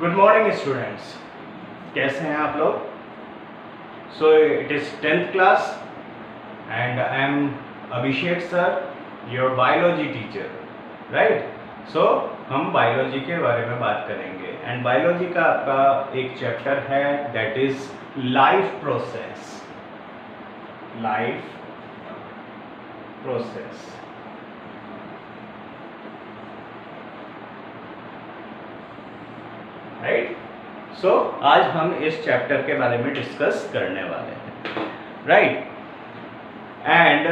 Good morning students, कैसे हैं आप लोग? So it is 10th class and I'm Abhishek sir, your biology teacher, right? So हम biology के बारे में बात करेंगे एंड बायोलॉजी का आपका एक चैप्टर है that is life process. Life process, right? So आज हम इस चैप्टर के बारे में डिस्कस करने वाले हैं, right? And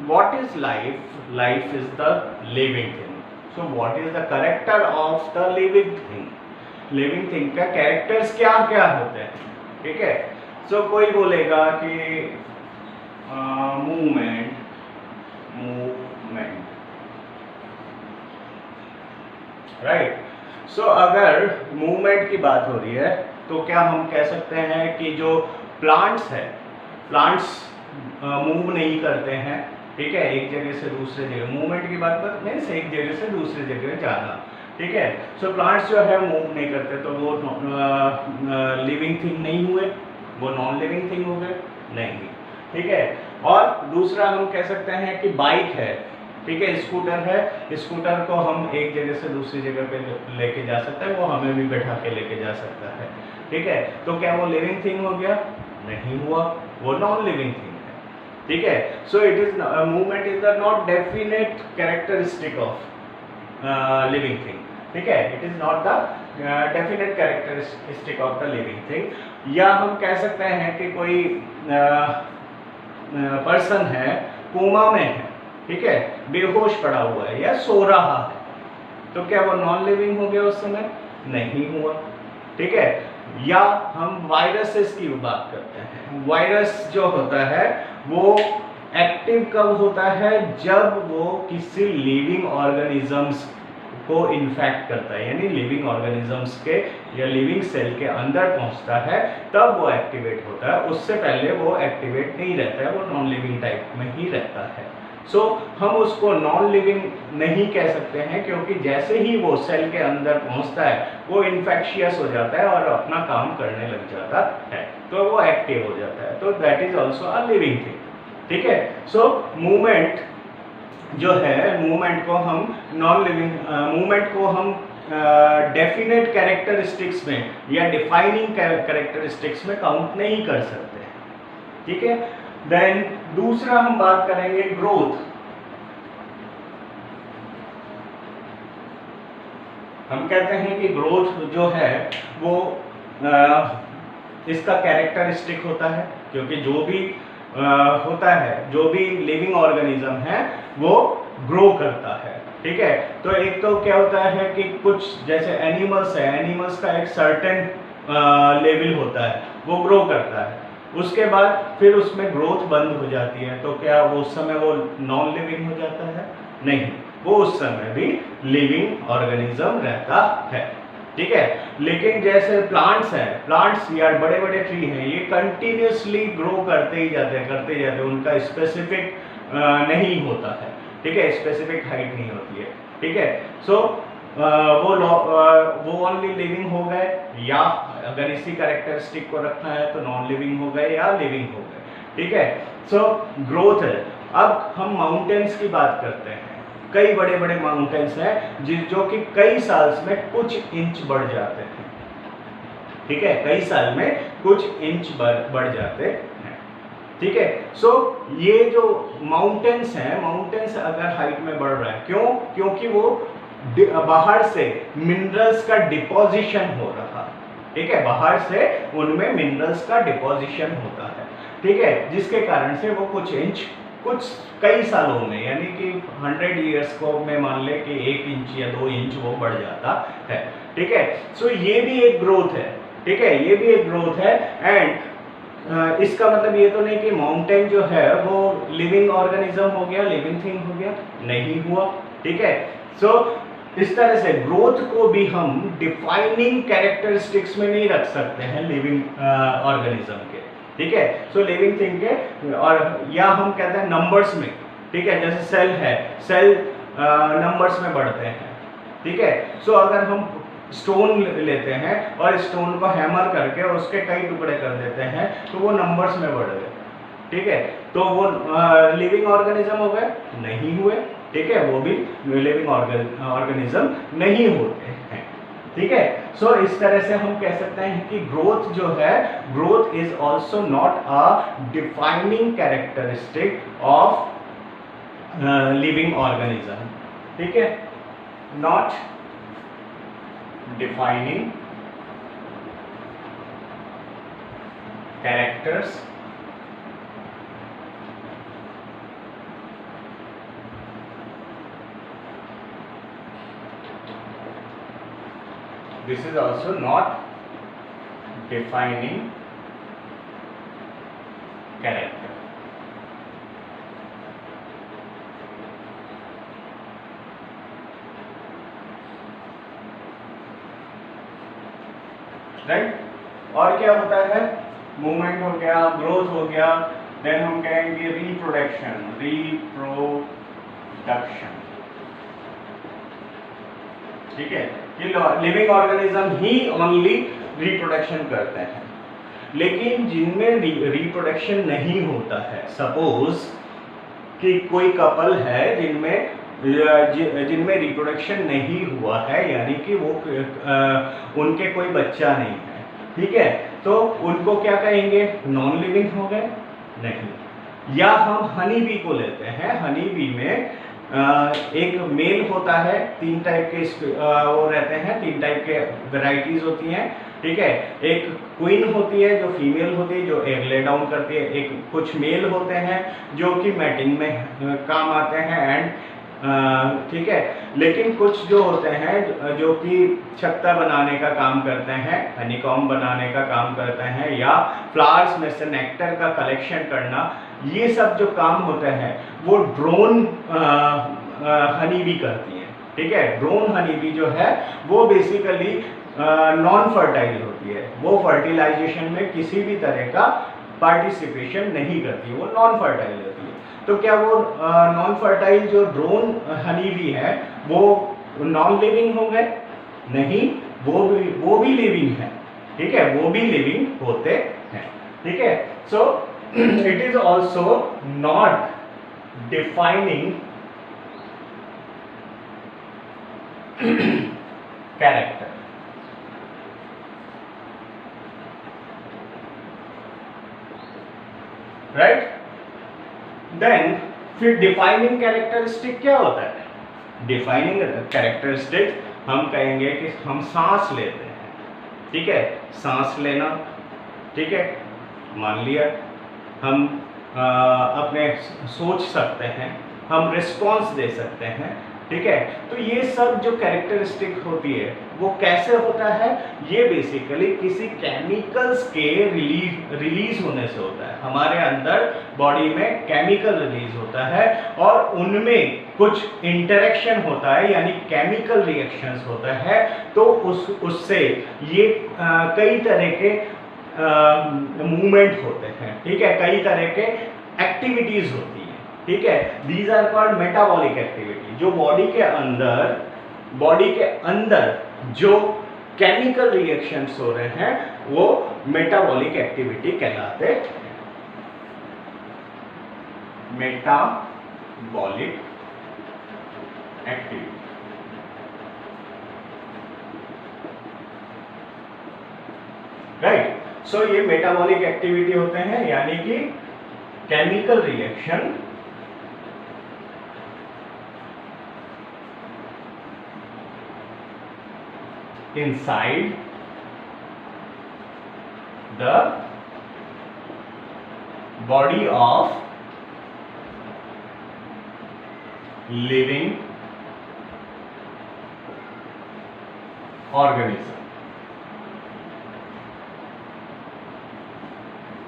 what is life? Life is the living thing. So what is the character of the living thing? Living thing का कैरेक्टर्स क्या क्या होते हैं, ठीक है? सो कोई बोलेगा कि मूवमेंट, राइट? सो अगर मूवमेंट की बात हो रही है तो क्या हम कह सकते हैं कि जो प्लांट्स है, प्लांट्स मूव नहीं करते हैं, ठीक है? एक जगह से दूसरे जगह, मूवमेंट की बात मीन्स एक जगह से दूसरी जगह जाना, ठीक है? सो प्लांट्स जो है मूव नहीं करते, तो वो लिविंग थिंग नहीं हुए, वो नॉन लिविंग थिंग हो गए, नहीं, ठीक है? और दूसरा हम कह सकते हैं कि बाइक है, ठीक है? स्कूटर है, स्कूटर को हम एक जगह से दूसरी जगह पे लेके जा सकते हैं, वो हमें भी बैठा के लेके जा सकता है, ठीक है? तो क्या वो लिविंग थिंग हो गया? नहीं हुआ, वो नॉन लिविंग थिंग है, ठीक है? So it is movement is the not definite characteristic of living thing, ठीक है? It is not the definite characteristic of the living thing. या हम कह सकते हैं कि कोई पर्सन है, कोमा में है, ठीक है, बेहोश पड़ा हुआ है या सो रहा है, तो क्या वो नॉन लिविंग हो गया? उस समय नहीं हुआ, ठीक है? या हम वायरसेस की बात करते हैं। वायरस जो होता है वो एक्टिव कब होता है? जब वो किसी लिविंग ऑर्गेनिजम्स को इन्फेक्ट करता है, यानी लिविंग ऑर्गेनिजम्स के या लिविंग सेल के अंदर पहुंचता है, तब वो एक्टिवेट होता है। उससे पहले वो एक्टिवेट नहीं रहता है, वो नॉन लिविंग टाइप में ही रहता है। सो हम उसको नॉन लिविंग नहीं कह सकते हैं, क्योंकि जैसे ही वो सेल के अंदर पहुंचता है वो इन्फेक्शियस हो जाता है और अपना काम करने लग जाता है, तो वो एक्टिव हो जाता है, तो that is also a living thing, ठीक है? सो मूवमेंट जो है, मूवमेंट को हम नॉन लिविंग, मूवमेंट को हम डेफिनेट कैरेक्टरिस्टिक्स में या डिफाइनिंग कैरेक्टरिस्टिक्स में काउंट नहीं कर सकते, ठीक है? देन दूसरा हम बात करेंगे ग्रोथ। हम कहते हैं कि ग्रोथ जो है वो इसका कैरेक्टरिस्टिक होता है, क्योंकि जो भी होता है, जो भी लिविंग ऑर्गेनिज्म है वो ग्रो करता है, ठीक है? तो एक तो क्या होता है कि कुछ जैसे एनिमल्स है, एनिमल्स का एक सर्टेन लेवल होता है, वो ग्रो करता है, उसके बाद फिर उसमें ग्रोथ बंद हो जाती है, तो क्या वो उस समय वो नॉन लिविंग हो जाता है? नहीं, वो उस समय भी लिविंग ऑर्गेनिज्म रहता है, ठीक है? लेकिन जैसे प्लांट्स हैं, प्लांट्स या बड़े बड़े ट्री हैं, ये कंटिन्यूसली ग्रो करते ही जाते हैं, करते ही जाते हैं, उनका स्पेसिफिक नहीं होता है, ठीक है? स्पेसिफिक हाइट नहीं होती है, ठीक है? सो वो ओनली लिविंग हो गए, या अगर इसी कैरेक्टरिस्टिक को रखना है तो नॉन लिविंग हो गए या लिविंग हो गए, ठीक है? सो ग्रोथ है। अब हम माउंटेन्स की बात करते हैं। कई बड़े बड़े माउंटेन्स हैं जो कि कई साल में कुछ इंच बढ़ जाते हैं, ठीक है? कई साल में कुछ इंच बढ़ जाते हैं, ठीक है? सो ये जो माउंटेन्स हैं, माउंटेन्स अगर हाइट में बढ़ रहा है, क्यों? क्योंकि वो बाहर से मिनरल्स का डिपोजिशन हो रहा है, ठीक है? बाहर से उनमें मिनरल्स का डिपोजिशन होता है, ठीक है? जिसके कारण से वो कुछ इंच, कुछ कई सालों में, यानी कि 100 ईयर्स को मैं मान ले कि 1 इंच या 2 इंच वो बढ़ जाता है, ठीक है? सो ये भी एक ग्रोथ है, ठीक है? ये भी एक ग्रोथ है। एंड इसका मतलब ये तो नहीं कि माउंटेन जो है वो लिविंग ऑर्गेनिज्म हो गया, लिविंग थिंग हो गया, नहीं हुआ, ठीक है? सो इस तरह से ग्रोथ को भी हम डिफाइनिंग कैरेक्टरिस्टिक्स में नहीं रख सकते हैं लिविंग ऑर्गेनिज्म के, ठीक है? सो लिविंग थिंग के, और या हम कहते हैं नंबर्स में, ठीक है? जैसे सेल है, सेल नंबर्स में बढ़ते हैं, ठीक है? सो अगर हम स्टोन लेते हैं और स्टोन को हैमर करके उसके कई टुकड़े कर देते हैं तो वो नंबर्स में बढ़ गए, ठीक है, तो वो लिविंग ऑर्गेनिज्म हो गए? नहीं हुए, ठीक है, वो भी लिविंग ऑर्गेनिज्म नहीं होते हैं, ठीक है। सो इस तरह से हम कह सकते हैं कि ग्रोथ जो है, growth is also not a defining characteristic of living organism, ठीक है, not defining characters this is also not defining character, right. और क्या होता है? मूवमेंट हो गया, ग्रोथ हो गया, देन हम कहेंगे रिप्रोडक्शन, ठीक है, कि लिविंग ऑर्गेनिज्म ही ओनली रिप्रोडक्शन करते हैं, लेकिन जिनमें रिप्रोडक्शन नहीं होता है, सपोज कि कोई कपल है जिनमें रिप्रोडक्शन नहीं हुआ है, यानी कि वो उनके कोई बच्चा नहीं है, ठीक है, तो उनको क्या कहेंगे? नॉन लिविंग हो गए? नहीं। या हम हनी बी को लेते हैं, हनी बी में एक मेल होता है, 3 टाइप के वो रहते हैं, 3 टाइप के वैरायटीज होती हैं, ठीक है, एक क्वीन होती है जो फीमेल होती है, जो एग ले डाउन करती है, एक कुछ मेल होते हैं जो कि मैटिंग में काम आते हैं एंड ठीक है, लेकिन कुछ जो होते हैं जो कि छत्ता बनाने का काम करते हैं, हनीकॉम्ब बनाने का काम करते हैं, या फ्लावर्स में से नेक्टर का कलेक्शन करना, ये सब जो काम होते हैं वो ड्रोन हनी बी करती है, ठीक है। ड्रोन हनी बी जो है वो बेसिकली नॉन फर्टाइल होती है, वो फर्टिलाइजेशन में किसी भी तरह का पार्टिसिपेशन नहीं करती, वो नॉन फर्टाइल होती है। तो क्या वो नॉन फर्टाइल जो ड्रोन हनी बी है वो नॉन लिविंग हो गए? नहीं, वो भी लिविंग है, ठीक है, वो भी लिविंग होते हैं, ठीक है। So it is also not defining character, right. Then फिर डिफाइनिंग कैरेक्टरिस्टिक क्या होता है? डिफाइनिंग कैरेक्टरिस्टिक हम कहेंगे कि हम सांस लेते हैं, ठीक है, सांस लेना, ठीक है, मान लिया हम अपने सोच सकते हैं, हम रिस्पॉन्स दे सकते हैं, ठीक है, तो ये सब जो कैरेक्टरिस्टिक होती है वो कैसे होता है? ये बेसिकली किसी केमिकल्स के रिलीज होने से होता है, हमारे अंदर बॉडी में केमिकल रिलीज होता है और उनमें कुछ इंटरेक्शन होता है, यानी केमिकल रिएक्शंस होता है, तो उससे ये कई तरह के मूवमेंट होते हैं, ठीक है, कई तरह के एक्टिविटीज होती है, ठीक है, these are called metabolic activity. जो बॉडी के अंदर जो केमिकल रिएक्शंस हो रहे हैं वो मेटाबॉलिक एक्टिविटी कहलाते हैं, मेटाबॉलिक एक्टिविटी, राइट। सो ये मेटाबॉलिक एक्टिविटी होते हैं, यानी कि chemical reaction inside the body of living organism,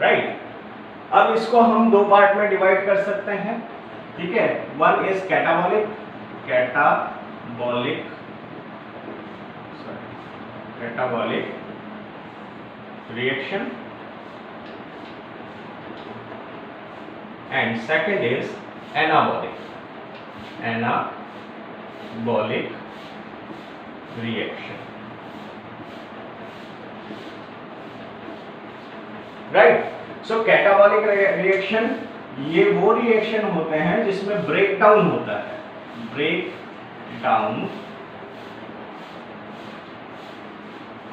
right. अब इसको हम 2 पार्ट में डिवाइड कर सकते हैं, ठीक है, one is catabolic reaction and second is anabolic reaction, right. So catabolic reaction ये वो रिएक्शन होते हैं जिसमें ब्रेक डाउन होता है, break down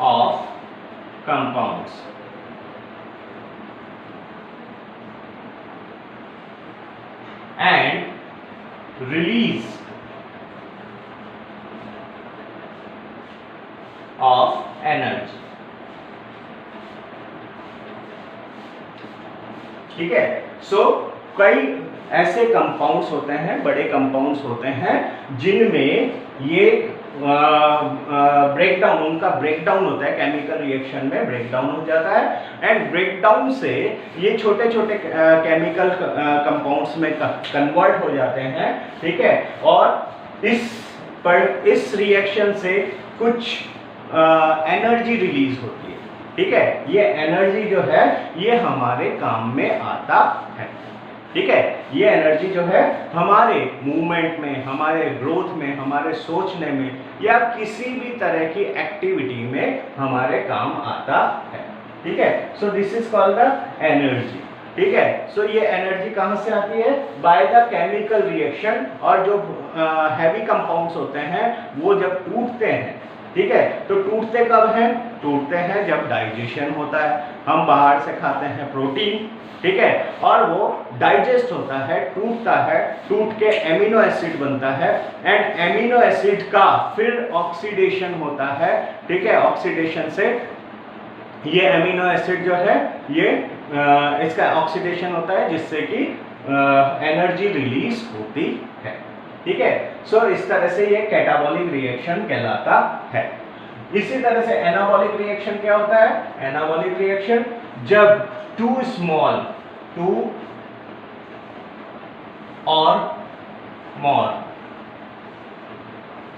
of compounds and release of energy। ठीक है। सो कई ऐसे कंपाउंड्स होते हैं, बड़े कंपाउंड्स होते हैं जिनमें ये ब्रेकडाउन, उनका ब्रेकडाउन होता है, केमिकल रिएक्शन में ब्रेकडाउन हो जाता है एंड ब्रेकडाउन से ये छोटे छोटे केमिकल कंपाउंड्स में कन्वर्ट हो जाते हैं। ठीक है। और इस रिएक्शन से कुछ एनर्जी रिलीज होती है। ठीक है। ये एनर्जी जो है ये हमारे काम में आता है। ठीक है। ये एनर्जी जो है हमारे मूवमेंट में, हमारे ग्रोथ में, हमारे सोचने में या किसी भी तरह की एक्टिविटी में हमारे काम आता है। ठीक है। So this is called the energy. ठीक है। सो ये एनर्जी कहां से आती है? By the chemical reaction. और जो हैवी कंपाउंड्स होते हैं वो जब टूटते हैं, ठीक है, तो टूटते कब हैं? टूटते हैं जब डाइजेशन होता है, हम बाहर से खाते हैं प्रोटीन, ठीक है, और वो डाइजेस्ट होता है, टूटता है, टूट के एमिनो एसिड बनता है एंड एमिनो एसिड का फिर ऑक्सीडेशन होता है। ठीक है। ऑक्सीडेशन से ये एमिनो एसिड जो है ये इसका ऑक्सीडेशन होता है जिससे कि एनर्जी रिलीज होती है। ठीक है। सो इस तरह से ये कैटाबॉलिक रिएक्शन कहलाता है। इसी तरह से एनाबॉलिक रिएक्शन क्या होता है? एनाबॉलिक रिएक्शन जब टू और मोर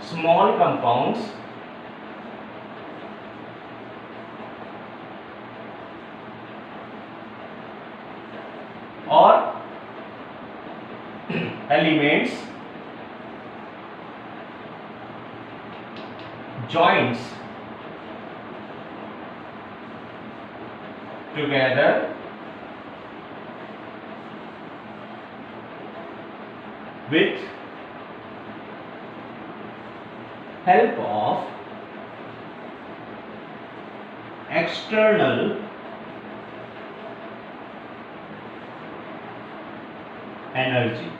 स्मॉल कंपाउंड्स और elements joins together with help of external energy,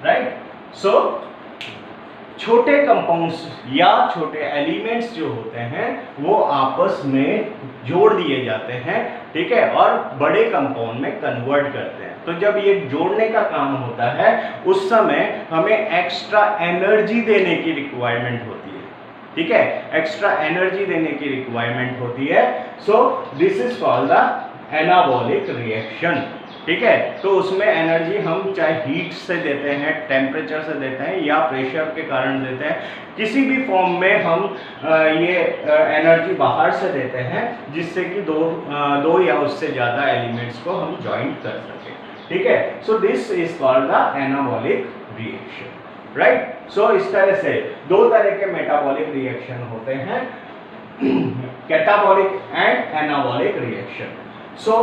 right? So छोटे कंपाउंड्स या छोटे एलिमेंट्स जो होते हैं वो आपस में जोड़ दिए जाते हैं। ठीक है। और बड़े कंपाउंड में कन्वर्ट करते हैं। तो जब ये जोड़ने का काम होता है उस समय हमें एक्स्ट्रा एनर्जी देने की रिक्वायरमेंट होती है। ठीक है। एक्स्ट्रा एनर्जी देने की रिक्वायरमेंट होती है। So this is called the anabolic reaction. ठीक है। तो उसमें एनर्जी हम चाहे हीट से देते हैं, टेम्परेचर से देते हैं या प्रेशर के कारण देते हैं, किसी भी फॉर्म में हम ये एनर्जी बाहर से देते हैं जिससे कि दो या उससे ज़्यादा एलिमेंट्स को हम ज्वाइंट कर सकें। ठीक है। So this is called the anabolic reaction, right. So इस तरह से दो तरह के मेटाबॉलिक रिएक्शन होते हैं, कैटाबॉलिक एंड एनाबॉलिक रिएक्शन। सो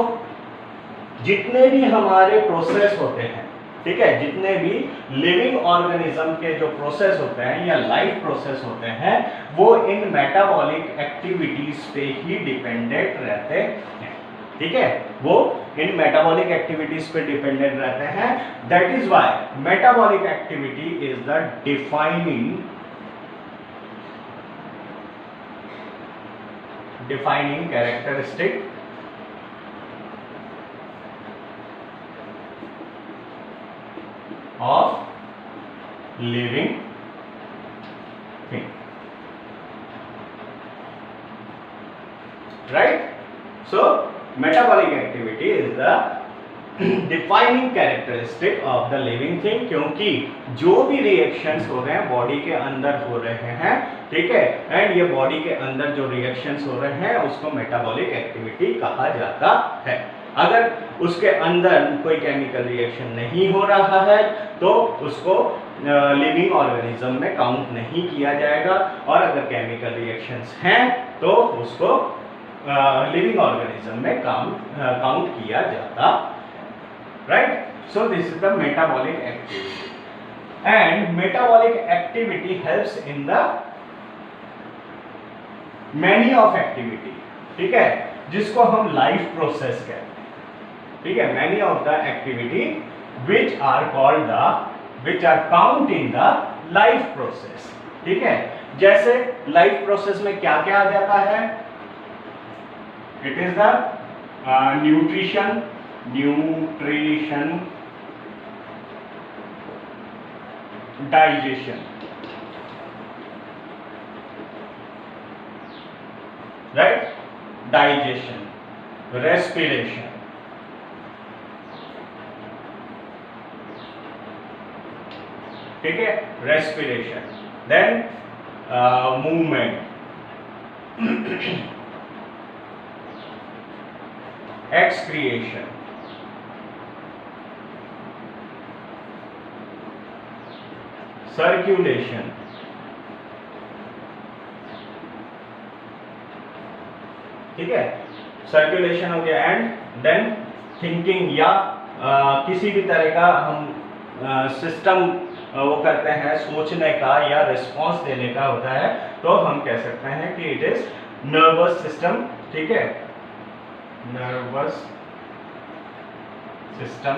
जितने भी हमारे प्रोसेस होते हैं, ठीक है, जितने भी लिविंग ऑर्गेनिज्म के जो प्रोसेस होते हैं या लाइफ प्रोसेस होते हैं वो इन मेटाबॉलिक एक्टिविटीज पे ही डिपेंडेंट रहते हैं। ठीक है। वो इन मेटाबॉलिक एक्टिविटीज पे डिपेंडेंट रहते हैं। That is why metabolic activity is the defining characteristic of living thing, right? So metabolic activity is the defining characteristic of the living thing, क्योंकि जो भी रिएक्शंस हो रहे हैं बॉडी के अंदर हो रहे हैं, ठीक है, एंड ये बॉडी के अंदर जो रिएक्शंस हो रहे हैं उसको मेटाबॉलिक एक्टिविटी कहा जाता है। अगर उसके अंदर कोई केमिकल रिएक्शन नहीं हो रहा है तो उसको लिविंग ऑर्गेनिज्म में काउंट नहीं किया जाएगा, और अगर केमिकल रिएक्शंस हैं तो उसको लिविंग ऑर्गेनिज्म में काउंट किया जाता, right. So this is the metabolic activity, and metabolic activity helps in the many of activity, ठीक है, जिसको हम लाइफ प्रोसेस कहते हैं, ठीक है। Many of the activity which are count in the life process, ठीक है। जैसे लाइफ प्रोसेस में क्या क्या आ जाता है, it is the nutrition, digestion, right, digestion, respiration, ठीक है, respiration, then movement, excretion, circulation, ठीक है, सर्कुलेशन हो गया, एंड देन थिंकिंग, या किसी भी तरह का हम सिस्टम वो करते हैं सोचने का या रिस्पॉन्स देने का होता है, तो हम कह सकते हैं कि इट इज नर्वस सिस्टम, ठीक है, नर्वस सिस्टम,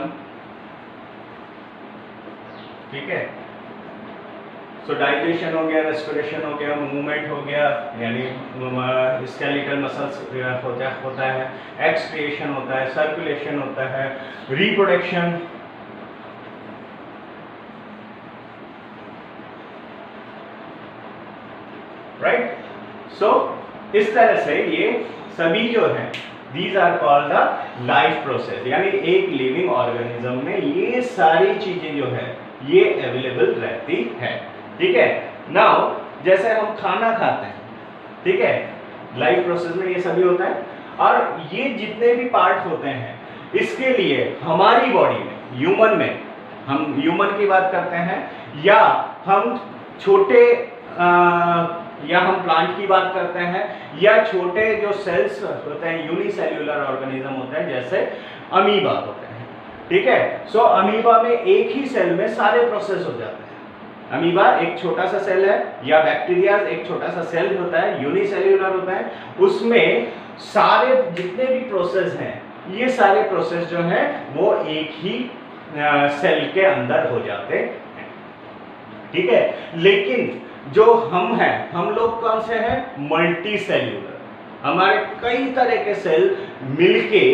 ठीक है। सो डाइजेशन हो गया, रेस्पिरेशन हो गया, मूवमेंट हो गया, यानी स्केलेटल मसल्स होता है, एक्सक्रिएशन होता है, सर्कुलेशन होता है, रिप्रोडक्शन, राइट। सो इस तरह से ये सभी जो है these are called the life process, यानी एक लिविंग ऑर्गेनिज्म में ये सारी चीजें जो है ये अवेलेबल रहती है, ठीक है। नाउ जैसे हम खाना खाते हैं, ठीक है, लाइफ प्रोसेस में ये सभी होता है, और ये जितने भी पार्ट होते हैं इसके लिए हमारी बॉडी में, ह्यूमन में, हम ह्यूमन की बात करते हैं, या हम छोटे या हम प्लांट की बात करते हैं, या छोटे जो सेल्स होते हैं, यूनिसेल्युलर ऑर्गेनिज्म होते हैं, जैसे अमीबा होते हैं, ठीक है। सो अमीबा में एक ही सेल में सारे प्रोसेस हो जाते हैं। अमीबा एक छोटा सा सेल है, या बैक्टीरिया एक छोटा सा सेल होता है, यूनिसेल्युलर होता है, उसमें सारे जितने भी प्रोसेस हैं, ये सारे प्रोसेस जो हैं वो एक ही सेल के अंदर हो जाते हैं, ठीक है। लेकिन जो हम हैं, हम लोग कौन से हैं, मल्टी सेल्यूलर, हमारे कई तरह के सेल मिलके,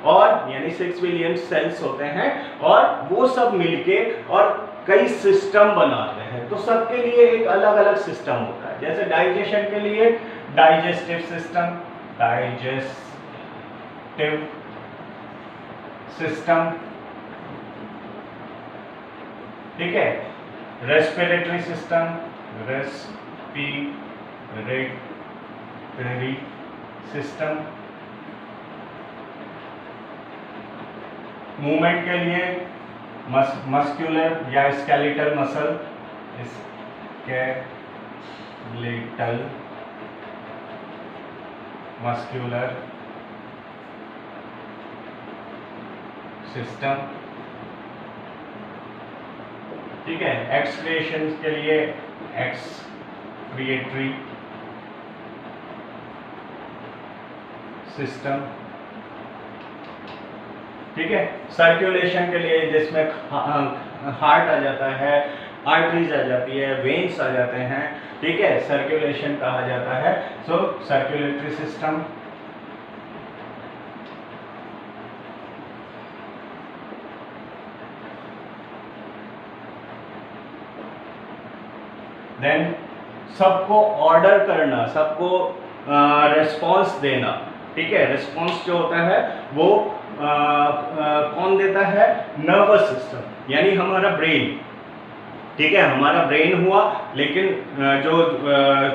और यानी 6 बिलियन सेल्स होते हैं, और वो सब मिलके और कई सिस्टम बनाते हैं, तो सबके लिए एक अलग अलग सिस्टम होता है। जैसे डाइजेशन के लिए डाइजेस्टिव सिस्टम, ठीक है, respiratory system, respiratory system, movement के लिए मस्कुलर या skeletal muscle, skeletal muscular system, ठीक है। एक्सक्रिएशन के लिए एक्सक्रिएटरी सिस्टम, ठीक है। सर्कुलेशन के लिए जिसमें हार्ट आ जाता है, आर्टरीज आ जाती है, वेन्स आ जाते हैं, ठीक है, सर्कुलेशन कहा जाता है। सो सर्कुलेटरी सिस्टम, देन सबको ऑर्डर करना, सबको रिस्पॉन्स देना, ठीक है। रिस्पॉन्स जो होता है वो कौन देता है, नर्वस सिस्टम, यानी हमारा ब्रेन, ठीक है। हमारा ब्रेन हुआ, लेकिन जो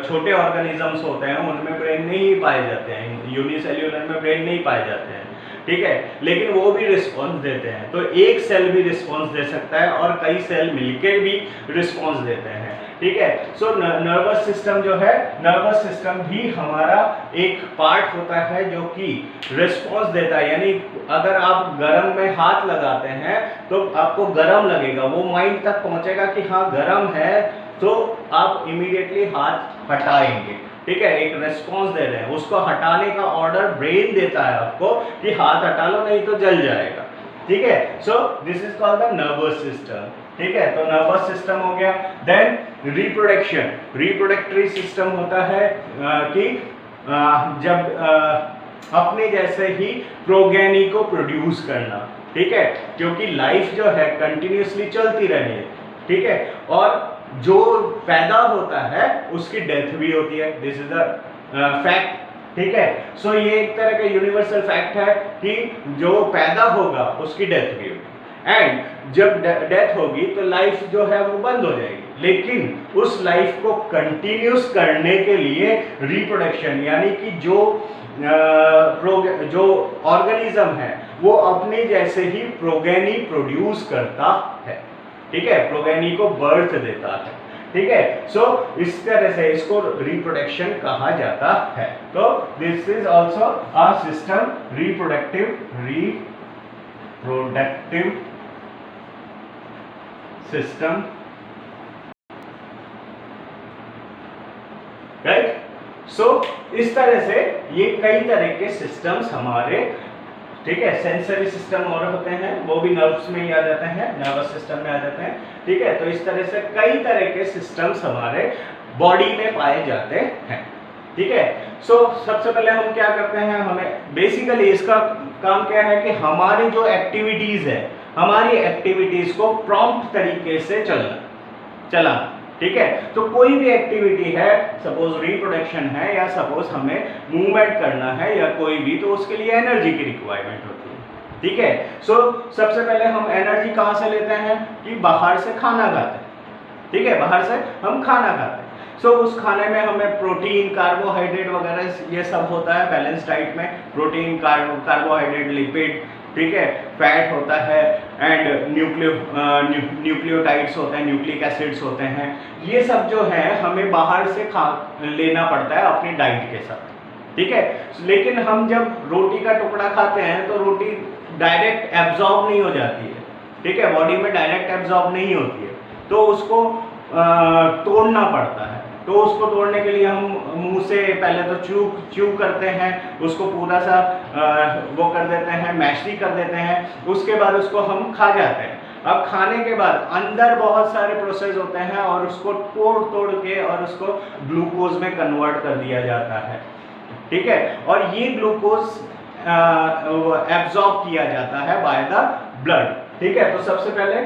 छोटे ऑर्गेनिजम्स होते हैं उनमें ब्रेन नहीं पाए जाते हैं, यूनिसेल्युलर में ब्रेन नहीं पाए जाते हैं, ठीक है, लेकिन वो भी रिस्पॉन्स देते हैं। तो एक सेल भी रिस्पॉन्स दे सकता है और कई सेल मिलकर भी रिस्पॉन्स देते हैं, ठीक है। सो नर्वस सिस्टम जो है, नर्वस सिस्टम भी हमारा एक पार्ट होता है जो कि रिस्पॉन्स देता है, यानी अगर आप गर्म में हाथ लगाते हैं तो आपको गर्म लगेगा, वो माइंड तक पहुंचेगा कि हाँ गर्म है, तो आप इमीडिएटली हाथ हटाएंगे, ठीक है, एक रेस्पॉन्स दे रहे हैं, उसको हटाने का ऑर्डर ब्रेन देता है आपको कि हाथ हटा लो नहीं तो जल जाएगा, ठीक है। So this is called the nervous system, ठीक है। तो नर्वस सिस्टम हो गया। देन रिप्रोडक्शन, रिप्रोडक्टरी सिस्टम होता है कि जब अपने जैसे ही प्रोगेनी को प्रोड्यूस करना, ठीक है, क्योंकि लाइफ जो है कंटिन्यूसली चलती रहनी है, ठीक है, और जो पैदा होता है उसकी डेथ भी होती है, दिस इज द फैक्ट, ठीक है। सो ये एक तरह का यूनिवर्सल फैक्ट है कि जो पैदा होगा उसकी डेथ भी होगी, एंड जब डेथ होगी तो लाइफ जो है वो बंद हो जाएगी, लेकिन उस लाइफ को कंटिन्यूस करने के लिए रिप्रोडक्शन, यानी कि जो ऑर्गेनिज्म है वो अपने जैसे ही प्रोगेनी प्रोड्यूस करता है, ठीक है, प्रोगेनी को बर्थ देता है, ठीक है। सो इस तरह से इसको रिप्रोडक्शन कहा जाता है। तो this is also a system, reproductive system, right. So इस तरह से ये कई तरह के सिस्टम्स हमारे, ठीक है, सेंसरी सिस्टम और होते हैं, वो भी नर्व्स में ही आ जाते हैं, नर्वस सिस्टम में आ जाते हैं, ठीक है। तो इस तरह से कई तरह के सिस्टम्स हमारे बॉडी में पाए जाते हैं, ठीक है। सो सबसे पहले हम क्या करते हैं, हमें बेसिकली इसका काम क्या है कि हमारी जो एक्टिविटीज है, हमारी एक्टिविटीज को प्रॉम्प्ट तरीके से चलाना, ठीक है। तो कोई भी एक्टिविटी है, सपोज रिप्रोडक्शन है या सपोज हमें मूवमेंट करना है या कोई भी, तो उसके लिए एनर्जी की रिक्वायरमेंट होती है, ठीक है। सो सबसे पहले हम एनर्जी कहाँ से लेते हैं कि बाहर से खाना खाते हैं, ठीक है, बाहर से हम खाना खाते हैं। सो उस खाने में हमें प्रोटीन, कार्बोहाइड्रेट वगैरह ये सब होता है बैलेंस डाइट में, प्रोटीन, कार्बोहाइड्रेट, लिपिड, ठीक है, फैट होता है, एंड न्यूक्लियोटाइड्स होते हैं, न्यूक्लिक एसिड्स होते हैं, ये सब जो है हमें बाहर से लेना पड़ता है अपनी डाइट के साथ, ठीक है। लेकिन हम जब रोटी का टुकड़ा खाते हैं तो रोटी डायरेक्ट एब्जॉर्ब नहीं हो जाती है, ठीक है, बॉडी में डायरेक्ट एब्जॉर्ब नहीं होती है, तो उसको तोड़ना पड़ता है। तो उसको तोड़ने के लिए हम मुंह से पहले तो च्यू करते हैं, उसको पूरा सा वो कर देते हैं, मैशी कर देते हैं, उसके बाद उसको हम खा जाते हैं। अब खाने के बाद अंदर बहुत सारे प्रोसेस होते हैं और उसको तोड़ के और उसको ग्लूकोज में कन्वर्ट कर दिया जाता है, ठीक है, और ये ग्लूकोज एब्जॉर्ब किया जाता है बाय द ब्लड, ठीक है। तो सबसे पहले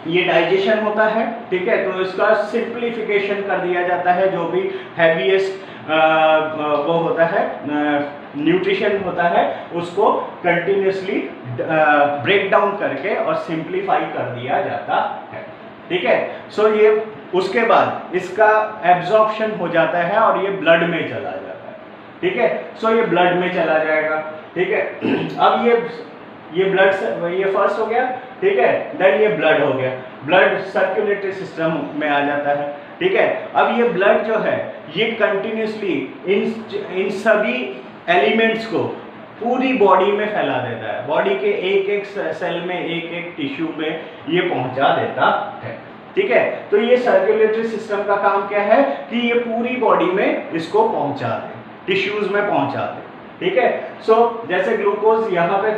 ये डाइजेशन होता है, ठीक है, तो इसका सिंप्लीफिकेशन कर दिया जाता है, जो भी हैवीएस्ट वो होता है न्यूट्रिशन होता है उसको कंटिन्यूसली ब्रेक डाउन करके और सिंप्लीफाई कर दिया जाता है, ठीक है। सो ये उसके बाद इसका एब्जॉर्प्शन हो जाता है और ये ब्लड में चला जाता है, ठीक है। सो ये ब्लड में चला जाएगा, ठीक है। अब ये ब्लड से ये फर्स्ट हो गया, ठीक है, देन ये ब्लड हो गया, ब्लड सर्कुलेटरी सिस्टम में आ जाता है, ठीक है। अब ये ब्लड जो है ये कंटिन्यूसली इन सभी एलिमेंट्स को पूरी बॉडी में फैला देता है, बॉडी के एक एक सेल में, एक एक टिश्यू में ये पहुंचा देता है, ठीक है। तो ये सर्कुलेटरी सिस्टम का काम क्या है कि ये पूरी बॉडी में इसको पहुंचा दे, टिश्यूज में पहुंचा दे, ठीक है। सो जैसे ग्लूकोज यहाँ पे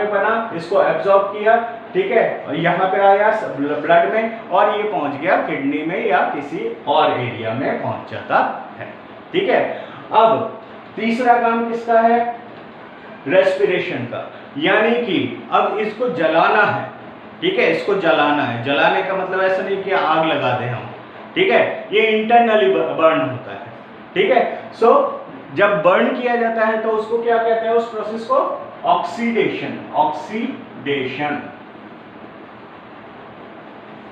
बना, इसको एब्जॉर्ब किया, ठीक है, यहाँ पे आया ब्लड में और ये पहुंच गया किडनी में या किसी और एरिया में पहुंच जाता है, ठीक है। अब तीसरा काम किसका है, रेस्पिरेशन का, यानी कि अब इसको जलाना है, ठीक है, इसको जलाना है। जलाने का मतलब ऐसा नहीं कि आग लगा दें हम, ठीक है, ये इंटरनली बर्न होता है, ठीक है। सो जब बर्न किया जाता है तो उसको क्या कहते हैं, उस प्रोसेस को ऑक्सीडेशन,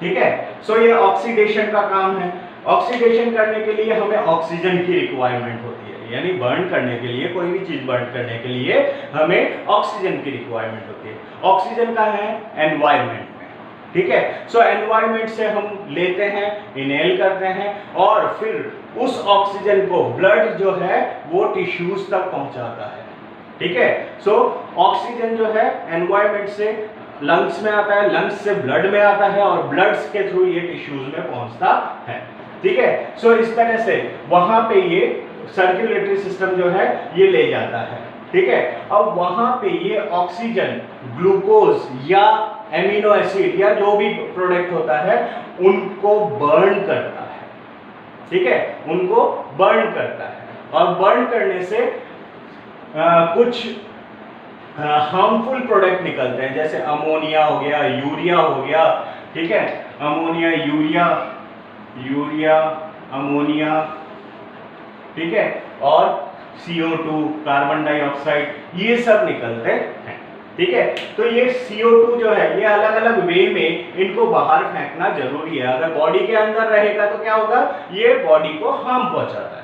ठीक है। सो ये ऑक्सीडेशन का काम है। ऑक्सीडेशन करने के लिए हमें ऑक्सीजन की रिक्वायरमेंट होती है, यानी बर्न करने के लिए, कोई भी चीज बर्न करने के लिए हमें ऑक्सीजन की रिक्वायरमेंट होती है। ऑक्सीजन का है एनवायरनमेंट में, ठीक है। सो एनवायरनमेंट से हम लेते हैं, इनहेल करते हैं और फिर उस ऑक्सीजन को ब्लड जो है वो टिश्यूज तक पहुंचाता है, ठीक है। सो ऑक्सीजन जो है एनवायरनमेंट से लंग्स में आता है, लंग्स से ब्लड में आता है और ब्लड के थ्रू ये टिश्यूज में पहुंचता है, ठीक है। सो इस तरह से वहां पे ये सर्कुलेटरी सिस्टम जो है ये ले जाता है, ठीक है। अब वहां पे ये ऑक्सीजन ग्लूकोज या एमिनो एसिड या जो भी प्रोडक्ट होता है उनको बर्न करता है, ठीक है, उनको बर्न करता है और बर्न करने से कुछ हार्मफुल प्रोडक्ट निकलते हैं, जैसे अमोनिया हो गया, यूरिया हो गया, ठीक है, अमोनिया, यूरिया, अमोनिया, ठीक है, और CO2 कार्बन डाइऑक्साइड, ये सब निकलते हैं, ठीक है। तो ये CO2 जो है ये अलग अलग वे में इनको बाहर फेंकना जरूरी है। अगर बॉडी के अंदर रहेगा तो क्या होगा, ये बॉडी को हार्म पहुंचाता है,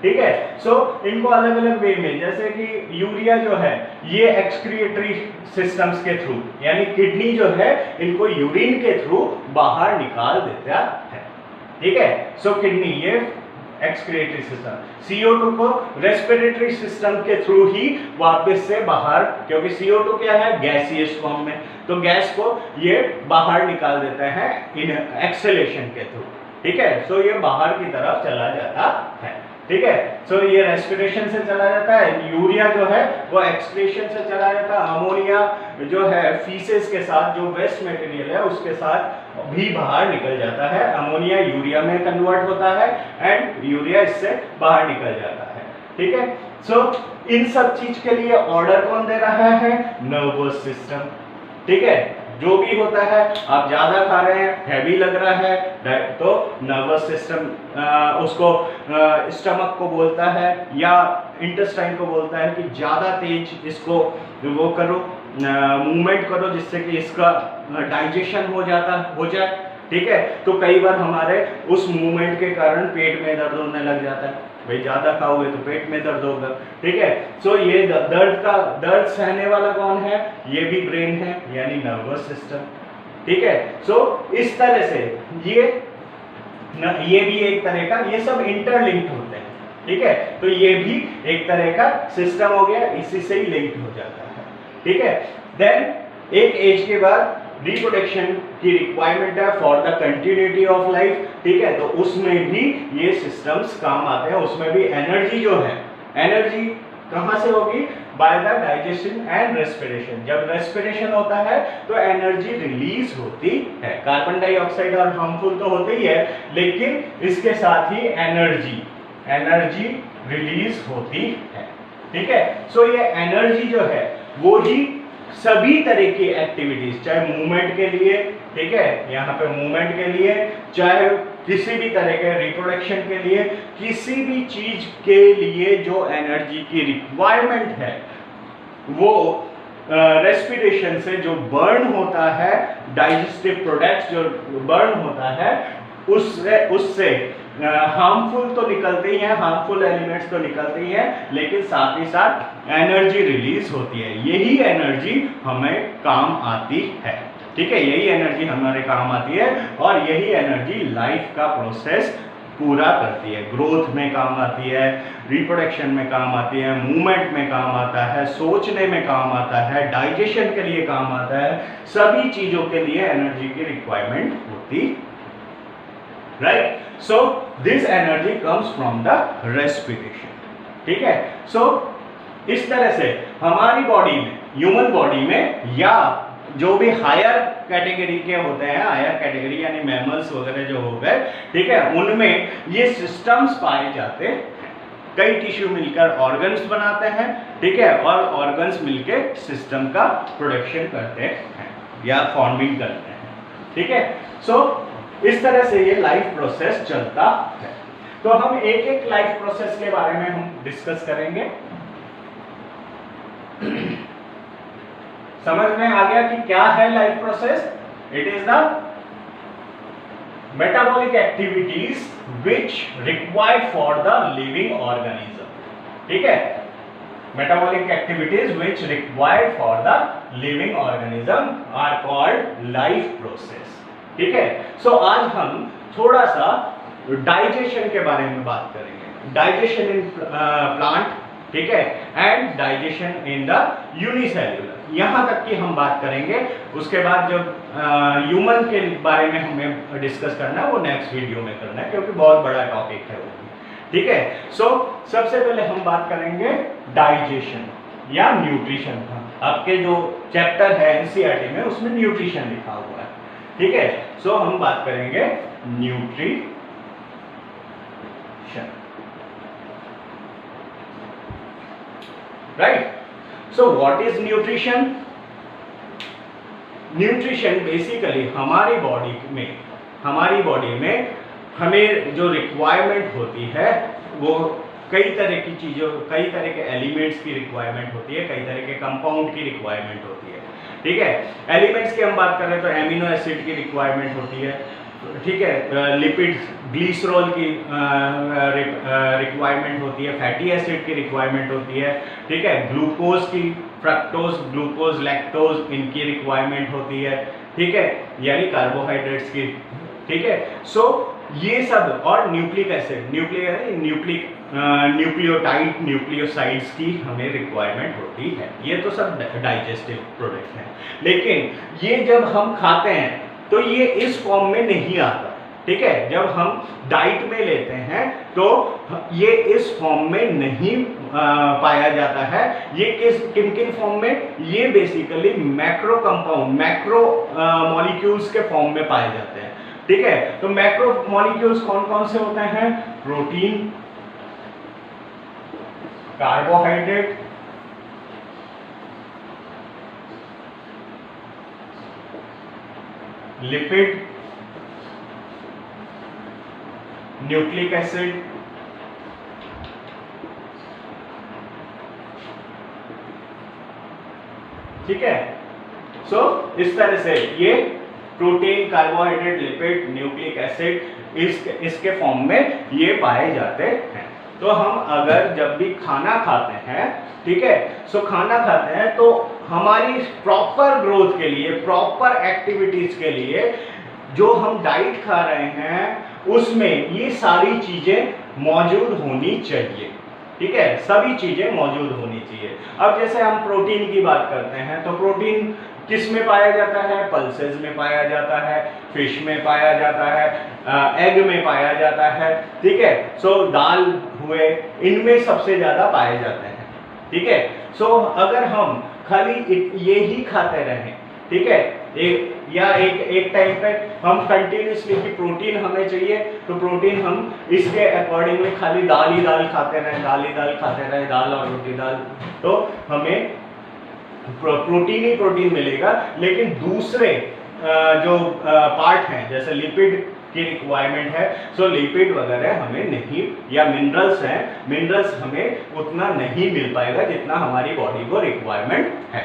ठीक है। सो इनको अलग अलग वे में, जैसे कि यूरिया जो है ये एक्सक्रीटरी सिस्टम्स के थ्रू, यानी किडनी जो है इनको यूरिन के थ्रू बाहर निकाल देता है, ठीक है। सो किडनी ये एक्सक्रीटरी सिस्टम, CO2 को रेस्पिरेटरी सिस्टम के थ्रू ही वापस से बाहर, क्योंकि CO2 क्या है, गैसियस फॉर्म में, तो गैस को ये बाहर निकाल देता है इन एक्सेलेशन के थ्रू, ठीक है। सो ये बाहर की तरफ चला जाता है, ठीक है। सो ये रेस्पिरेशन से चला जाता है, यूरिया जो है वो एक्सक्रीशन से चला जाता है, अमोनिया जो है फीसेस के साथ, जो वेस्ट मटेरियल है उसके साथ भी बाहर निकल जाता है, अमोनिया यूरिया में कन्वर्ट होता है एंड यूरिया इससे बाहर निकल जाता है, ठीक है। सो इन सब चीज के लिए ऑर्डर कौन दे रहा है, नर्वस सिस्टम, ठीक है। जो भी होता है, आप ज्यादा खा रहे हैं, हैवी लग रहा है, तो नर्वस सिस्टम उसको स्टमक को बोलता है या इंटेस्टाइन को बोलता है कि ज्यादा तेज इसको वो करो, मूवमेंट करो जिससे कि इसका डाइजेशन हो जाए, ठीक है। तो कई बार हमारे उस मूवमेंट के कारण पेट में दर्द होने लग जाता है, भाई ज्यादा खाओगे तो पेट में दर्द होगा, ठीक है। सो ये दर्द सहने वाला कौन है, ये भी ब्रेन है, यानी नर्वस सिस्टम, ठीक है। सो इस तरह से ये भी एक तरह का, ये सब इंटरलिंक्ड होते हैं, ठीक है। तो ये भी एक तरह का सिस्टम हो गया, इसी से ही लिंक्ड हो जाता है, ठीक है। देन एक एज के बाद रिप्रोडक्शन की रिक्वायरमेंट है for the continuity of life, ठीक है। तो उसमें भी ये सिस्टम्स काम आते हैं, उसमें भी एनर्जी जो है, एनर्जी कहां से होगी, by the digestion and respiration. जब रेस्पिरेशन होता है तो एनर्जी रिलीज होती है, कार्बन डाइऑक्साइड और हार्मफुल तो होते ही है, लेकिन इसके साथ ही एनर्जी रिलीज होती है, ठीक है। सो ये एनर्जी जो है वो ही सभी तरह की एक्टिविटीज, चाहे मूवमेंट के लिए, ठीक है, यहाँ पे मूवमेंट के लिए, चाहे किसी भी तरह के रिप्रोडक्शन के लिए, किसी भी चीज के लिए जो एनर्जी की रिक्वायरमेंट है वो रेस्पिरेशन से जो बर्न होता है, डाइजेस्टिव प्रोडक्ट्स जो बर्न होता है उससे हार्मफुल तो निकलते ही हैं, हार्मफुल एलिमेंट्स तो निकलते ही हैं, लेकिन साथ ही साथ एनर्जी रिलीज होती है। यही एनर्जी हमें काम आती है, ठीक है, यही एनर्जी हमारे काम आती है और यही एनर्जी लाइफ का प्रोसेस पूरा करती है। ग्रोथ में काम आती है, रिप्रोडक्शन में काम आती है, मूवमेंट में काम आता है, सोचने में काम आता है, डाइजेशन के लिए काम आता है, सभी चीजों के लिए एनर्जी की रिक्वायरमेंट होती है, right. So this energy comes from the respiration, ठीक है। सो इस तरह से हमारी बॉडी में, ह्यूमन बॉडी में या जो भी हायर कैटेगरी के होते हैं, हायर कैटेगरी यानी मैमल्स वगैरह जो हो गए, ठीक है, उनमें ये सिस्टम्स पाए जाते हैं। कई टिश्यू मिलकर ऑर्गन्स बनाते हैं, ठीक है, और ऑर्गन्स मिलकर सिस्टम का प्रोडक्शन करते हैं या फॉर्मिंग करते हैं, ठीक है। सो इस तरह से ये लाइफ प्रोसेस चलता है। तो हम एक एक लाइफ प्रोसेस के बारे में हम डिस्कस करेंगे। समझ में आ गया कि क्या है life process? It is the metabolic activities which required for the living organism, ठीक है। metabolic activities which required for the living organism are called life process. ठीक है, सो आज हम थोड़ा सा डाइजेशन के बारे में बात करेंगे, डाइजेशन इन प्लांट, ठीक है, and digestion in the unicellular, यहाँ तक की हम बात करेंगे। उसके बाद जो ह्यूमन के बारे में हमें डिस्कस करना है वो नेक्स्ट वीडियो में करना है, क्योंकि बहुत बड़ा टॉपिक है वो, ठीक है। सो सबसे पहले हम बात करेंगे डाइजेशन या न्यूट्रिशन का। आपके जो चैप्टर है एनसीईआरटी में उसमें न्यूट्रिशन लिखा हुआ है, ठीक है। सो हम बात करेंगे nutrition, right. So what is nutrition? Nutrition basically हमारी बॉडी में हमें जो रिक्वायरमेंट होती है वो कई तरह की चीज़ों, कई तरह के एलिमेंट्स की रिक्वायरमेंट होती है, कई तरह के कंपाउंड की रिक्वायरमेंट होती है, ठीक है। एलिमेंट्स की हम बात कर रहे हैं तो एमिनो एसिड की रिक्वायरमेंट होती है, ठीक है, लिपिड्स, ग्लिसरॉल की रिक्वायरमेंट होती है, फैटी एसिड की रिक्वायरमेंट होती है, ठीक है, ग्लूकोज की, फ्रक्टोज, ग्लूकोज, लैक्टोज, इनकी रिक्वायरमेंट होती है, ठीक है, यानी कार्बोहाइड्रेट्स की, ठीक है। सो ये सब, और न्यूक्लिक एसिड, न्यूक्लियोटाइड, न्यूक्लियोसाइड्स की हमें रिक्वायरमेंट होती है। ये तो सब डाइजेस्टिव प्रोडक्ट हैं, लेकिन ये जब हम खाते हैं तो ये इस फॉर्म में नहीं आता, ठीक है। जब हम डाइट में लेते हैं तो ये इस फॉर्म में नहीं पाया जाता है। ये किन फॉर्म में? ये basically macro compound, macro molecules के फॉर्म में पाए जाते हैं, ठीक है। तो मैक्रो मॉलिक्यूल्स कौन कौन से होते हैं? Protein, carbohydrate, lipid, nucleic acid, ठीक है। सो इस तरह से ये protein, carbohydrate, lipid, nucleic acid इसके फॉर्म में ये पाए जाते हैं। तो हम अगर जब भी खाना खाते हैं, ठीक है, सो खाना खाते हैं तो हमारी प्रॉपर ग्रोथ के लिए, प्रॉपर एक्टिविटीज के लिए जो हम डाइट खा रहे हैं उसमें ये सारी चीजें मौजूद होनी चाहिए, ठीक है, सभी चीजें मौजूद होनी चाहिए। अब जैसे हम प्रोटीन की बात करते हैं तो प्रोटीन किस में पाया जाता है? पल्सेस में पाया जाता है, फिश में पाया जाता है, एग में पाया जाता है, ठीक है। सो दाल हुए, इनमें सबसे ज्यादा पाए जाते हैं, ठीक है। सो अगर हम खाली ये ही खाते रहें, ठीक है, एक टाइम पे हम कंटिन्यूसली कि प्रोटीन हमें चाहिए तो प्रोटीन हम इसके अकॉर्डिंगली खाली दाल ही दाल खाते रहें, दाल ही दाल खाते रहें, दाल और रोटी दाल, तो हमें प्रोटीन ही प्रोटीन मिलेगा। लेकिन दूसरे जो पार्ट हैं जैसे लिपिड की रिक्वायरमेंट है, सो लिपिड वगैरह हमें नहीं, या मिनरल्स हैं, मिनरल्स हमें उतना नहीं मिल पाएगा जितना हमारी बॉडी को रिक्वायरमेंट है,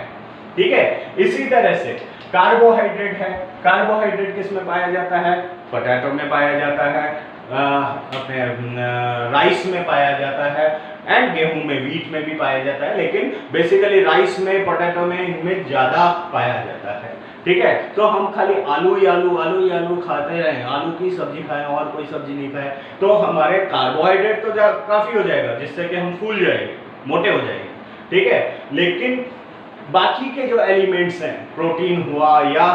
ठीक है। इसी तरह से कार्बोहाइड्रेट है, कार्बोहाइड्रेट किस में पाया जाता है? पोटैटो में पाया जाता है, अपने राइस में पाया जाता है, एंड गेहूं में, व्हीट में भी पाया जाता है, लेकिन बेसिकली राइस में, पोटैटो में, इनमें ज्यादा पाया जाता है, ठीक है। तो हम खाली आलू ही आलू खाते रहें, आलू की सब्जी खाएं और कोई सब्जी नहीं खाएं, तो हमारे कार्बोहाइड्रेट तो काफी हो जाएगा जिससे कि हम फूल जाएंगे, मोटे हो जाएंगे, ठीक है। लेकिन बाकी के जो एलिमेंट्स हैं, प्रोटीन हुआ या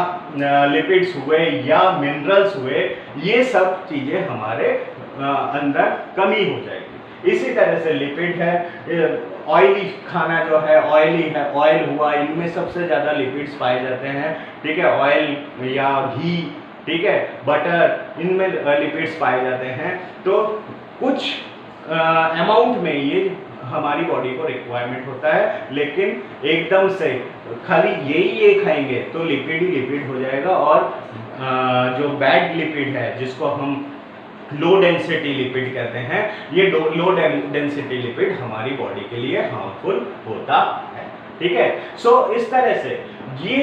लिपिड्स हुए या मिनरल्स हुए, ये सब चीजें हमारे अंदर कमी हो जाएगी। इसी तरह से लिपिड है, ऑयली खाना जो है, ऑयली है, ऑयल हुआ, इनमें सबसे ज्यादा लिपिड्स पाए जाते हैं, ठीक है, ऑयल या घी, ठीक है, बटर, इनमें लिपिड्स पाए जाते हैं। तो कुछ अमाउंट में ये हमारी बॉडी को रिक्वायरमेंट होता है, लेकिन एकदम से खाली ये खाएंगे तो लिपिड ही लिपिड हो जाएगा, और जो बैड लिपिड है जिसको हम लो डेंसिटी लिपिड कहते हैं, ये लो डेंसिटी लिपिड हमारी बॉडी के लिए हार्मफुल होता है, ठीक है। सो इस तरह से ये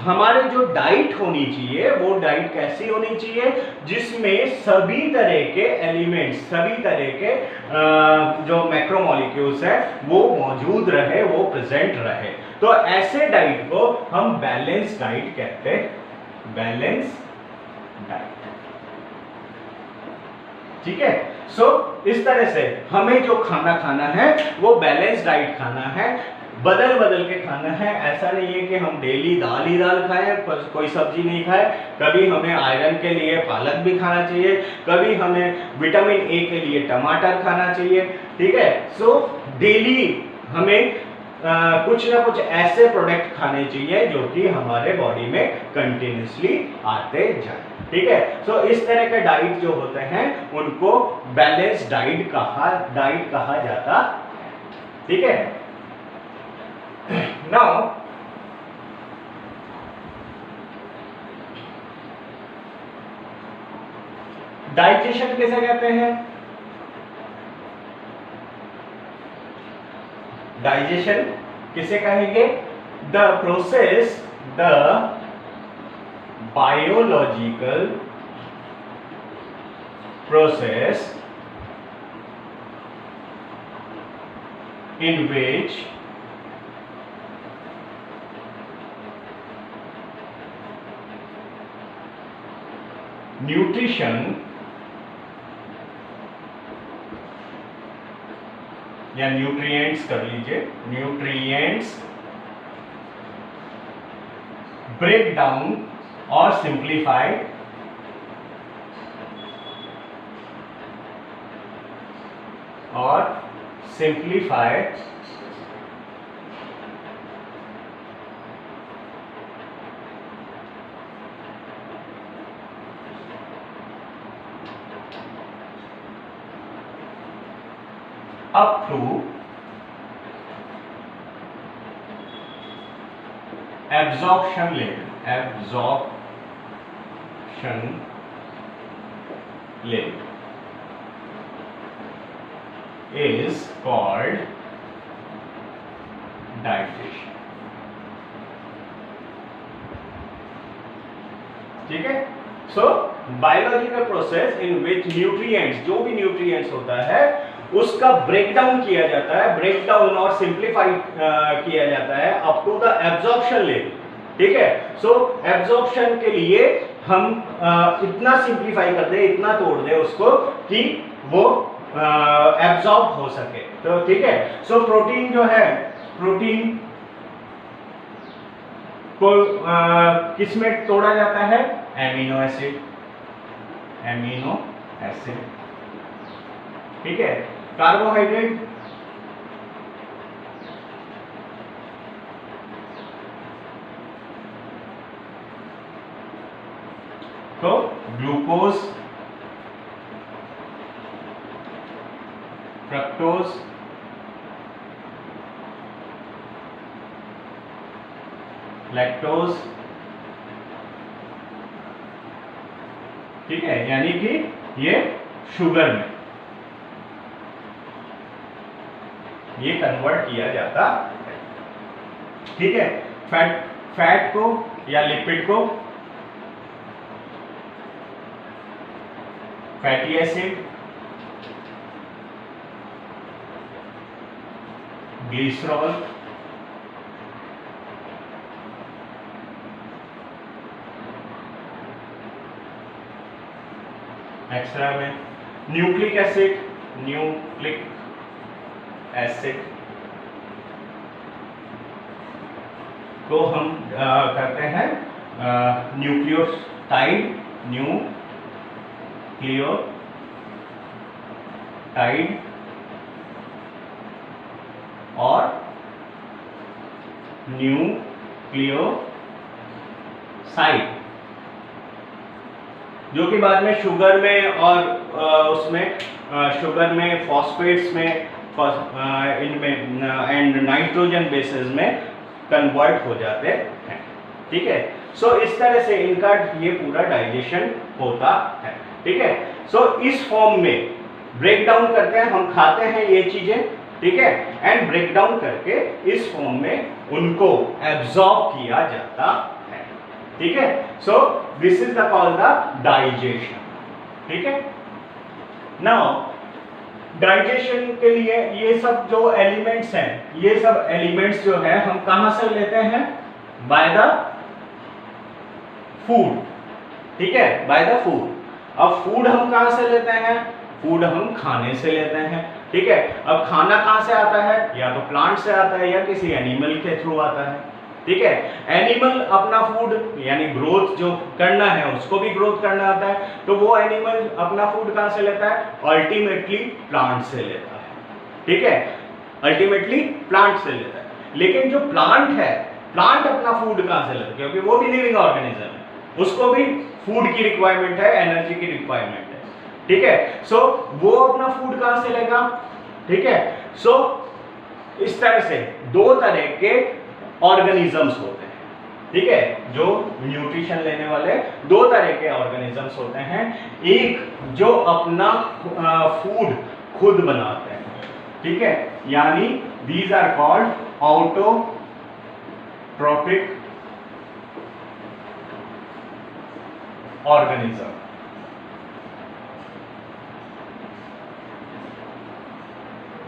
हमारे जो डाइट होनी चाहिए वो डाइट कैसी होनी चाहिए, जिसमें सभी तरह के एलिमेंट्स, सभी तरह के जो मैक्रोमोलिक्यूल्स है वो मौजूद रहे, वो प्रेजेंट रहे। तो ऐसे डाइट को हम बैलेंस डाइट कहते हैं, बैलेंस डाइट। ठीक है। सो इस तरह से हमें जो खाना खाना है वो बैलेंस डाइट खाना है, बदल बदल के खाना है। ऐसा नहीं है कि हम डेली दाल ही दाल खाएं, कोई सब्जी नहीं खाए। कभी हमें आयरन के लिए पालक भी खाना चाहिए, कभी हमें विटामिन ए के लिए टमाटर खाना चाहिए। ठीक है। सो डेली हमें कुछ ना कुछ ऐसे प्रोडक्ट खाने चाहिए जो कि हमारे बॉडी में कंटिन्यूसली आते जाए। ठीक है। सो इस तरह के डाइट जो होते हैं उनको बैलेंस डाइट कहा जाता है। ठीक है। नाउ डाइजेशन किसे कहते हैं? डाइजेशन किसे कहेंगे? The process, the biological process in which nutrition या न्यूट्रिएंट्स कर लीजिए, न्यूट्रिएंट्स ब्रेक डाउन और simplified up to absorption level is called digestion। ठीक है। So biological process in which nutrients, जो भी न्यूट्रिएंट्स होता है उसका ब्रेकडाउन किया जाता है, ब्रेकडाउन और सिंप्लीफाई किया जाता है up to the absorption level. ठीक है। सो एब्जॉर्प्शन के लिए हम इतना सिंप्लीफाई कर दे, इतना तोड़ दे उसको कि वो एब्जॉर्ब हो सके। तो ठीक है। सो प्रोटीन जो है, प्रोटीन को किस में तोड़ा जाता है? Amino acid, amino acid. ठीक है। कार्बोहाइड्रेट तो ग्लूकोज, फ्रक्टोज, लैक्टोज। ठीक है। यानी कि ये शुगर में ये कन्वर्ट किया जाता है। ठीक है। फैट को या लिपिड को फैटी एसिड, ग्लिसरॉल, एक्स्ट्रा में न्यूक्लिक एसिड, न्यूक्लिक एसिड को हम करते हैं न्यूक्लियोटाइड, न्यूक्लियोटाइड और न्यूक्लियोसाइड, जो कि बाद में शुगर में और उसमें शुगर में, फॉस्फेट्स में, इनमें एंड नाइट्रोजन बेसिस में कन्वर्ट हो जाते हैं। ठीक है। सो इस तरह से इनका ये पूरा डाइजेशन होता है। ठीक है। सो इस फॉर्म में ब्रेक डाउन करते हैं, हम खाते हैं ये चीजें। ठीक है, एंड ब्रेक डाउन करके इस फॉर्म में उनको एब्जॉर्ब किया जाता है, ठीक है। So this is the called the digestion, ठीक है। नाउ डाइजेशन के लिए ये सब जो एलिमेंट्स हैं, ये सब एलिमेंट्स जो है हम कहां से लेते हैं? बाय द फूड, ठीक है, बाय द फूड। अब फूड हम कहां से लेते हैं? फूड हम खाने से लेते हैं, ठीक है। अब खाना कहां से आता है? या तो प्लांट से आता है या किसी एनिमल के थ्रू आता है, ठीक है। एनिमल अपना फूड यानी ग्रोथ जो करना है उसको भी ग्रोथ करना आता है, तो वो एनिमल अपना फूड कहां से लेता है? अल्टीमेटली प्लांट से लेता है, ठीक है, अल्टीमेटली प्लांट से लेता है। लेकिन जो प्लांट है, प्लांट अपना फूड कहां से लेता है? क्योंकि वो भी लिविंग ऑर्गेनिज्म है, उसको भी फूड की रिक्वायरमेंट है, एनर्जी की रिक्वायरमेंट है, ठीक है। सो वो अपना फूड कहां से लेगा? ठीक है। सो इस तरह से दो तरह के ऑर्गेनिजम्स होते हैं, ठीक है, जो न्यूट्रिशन लेने वाले दो तरह के ऑर्गेनिजम्स होते हैं। एक जो अपना फूड खुद बनाते हैं, ठीक है, यानी these are called autotrophic organism,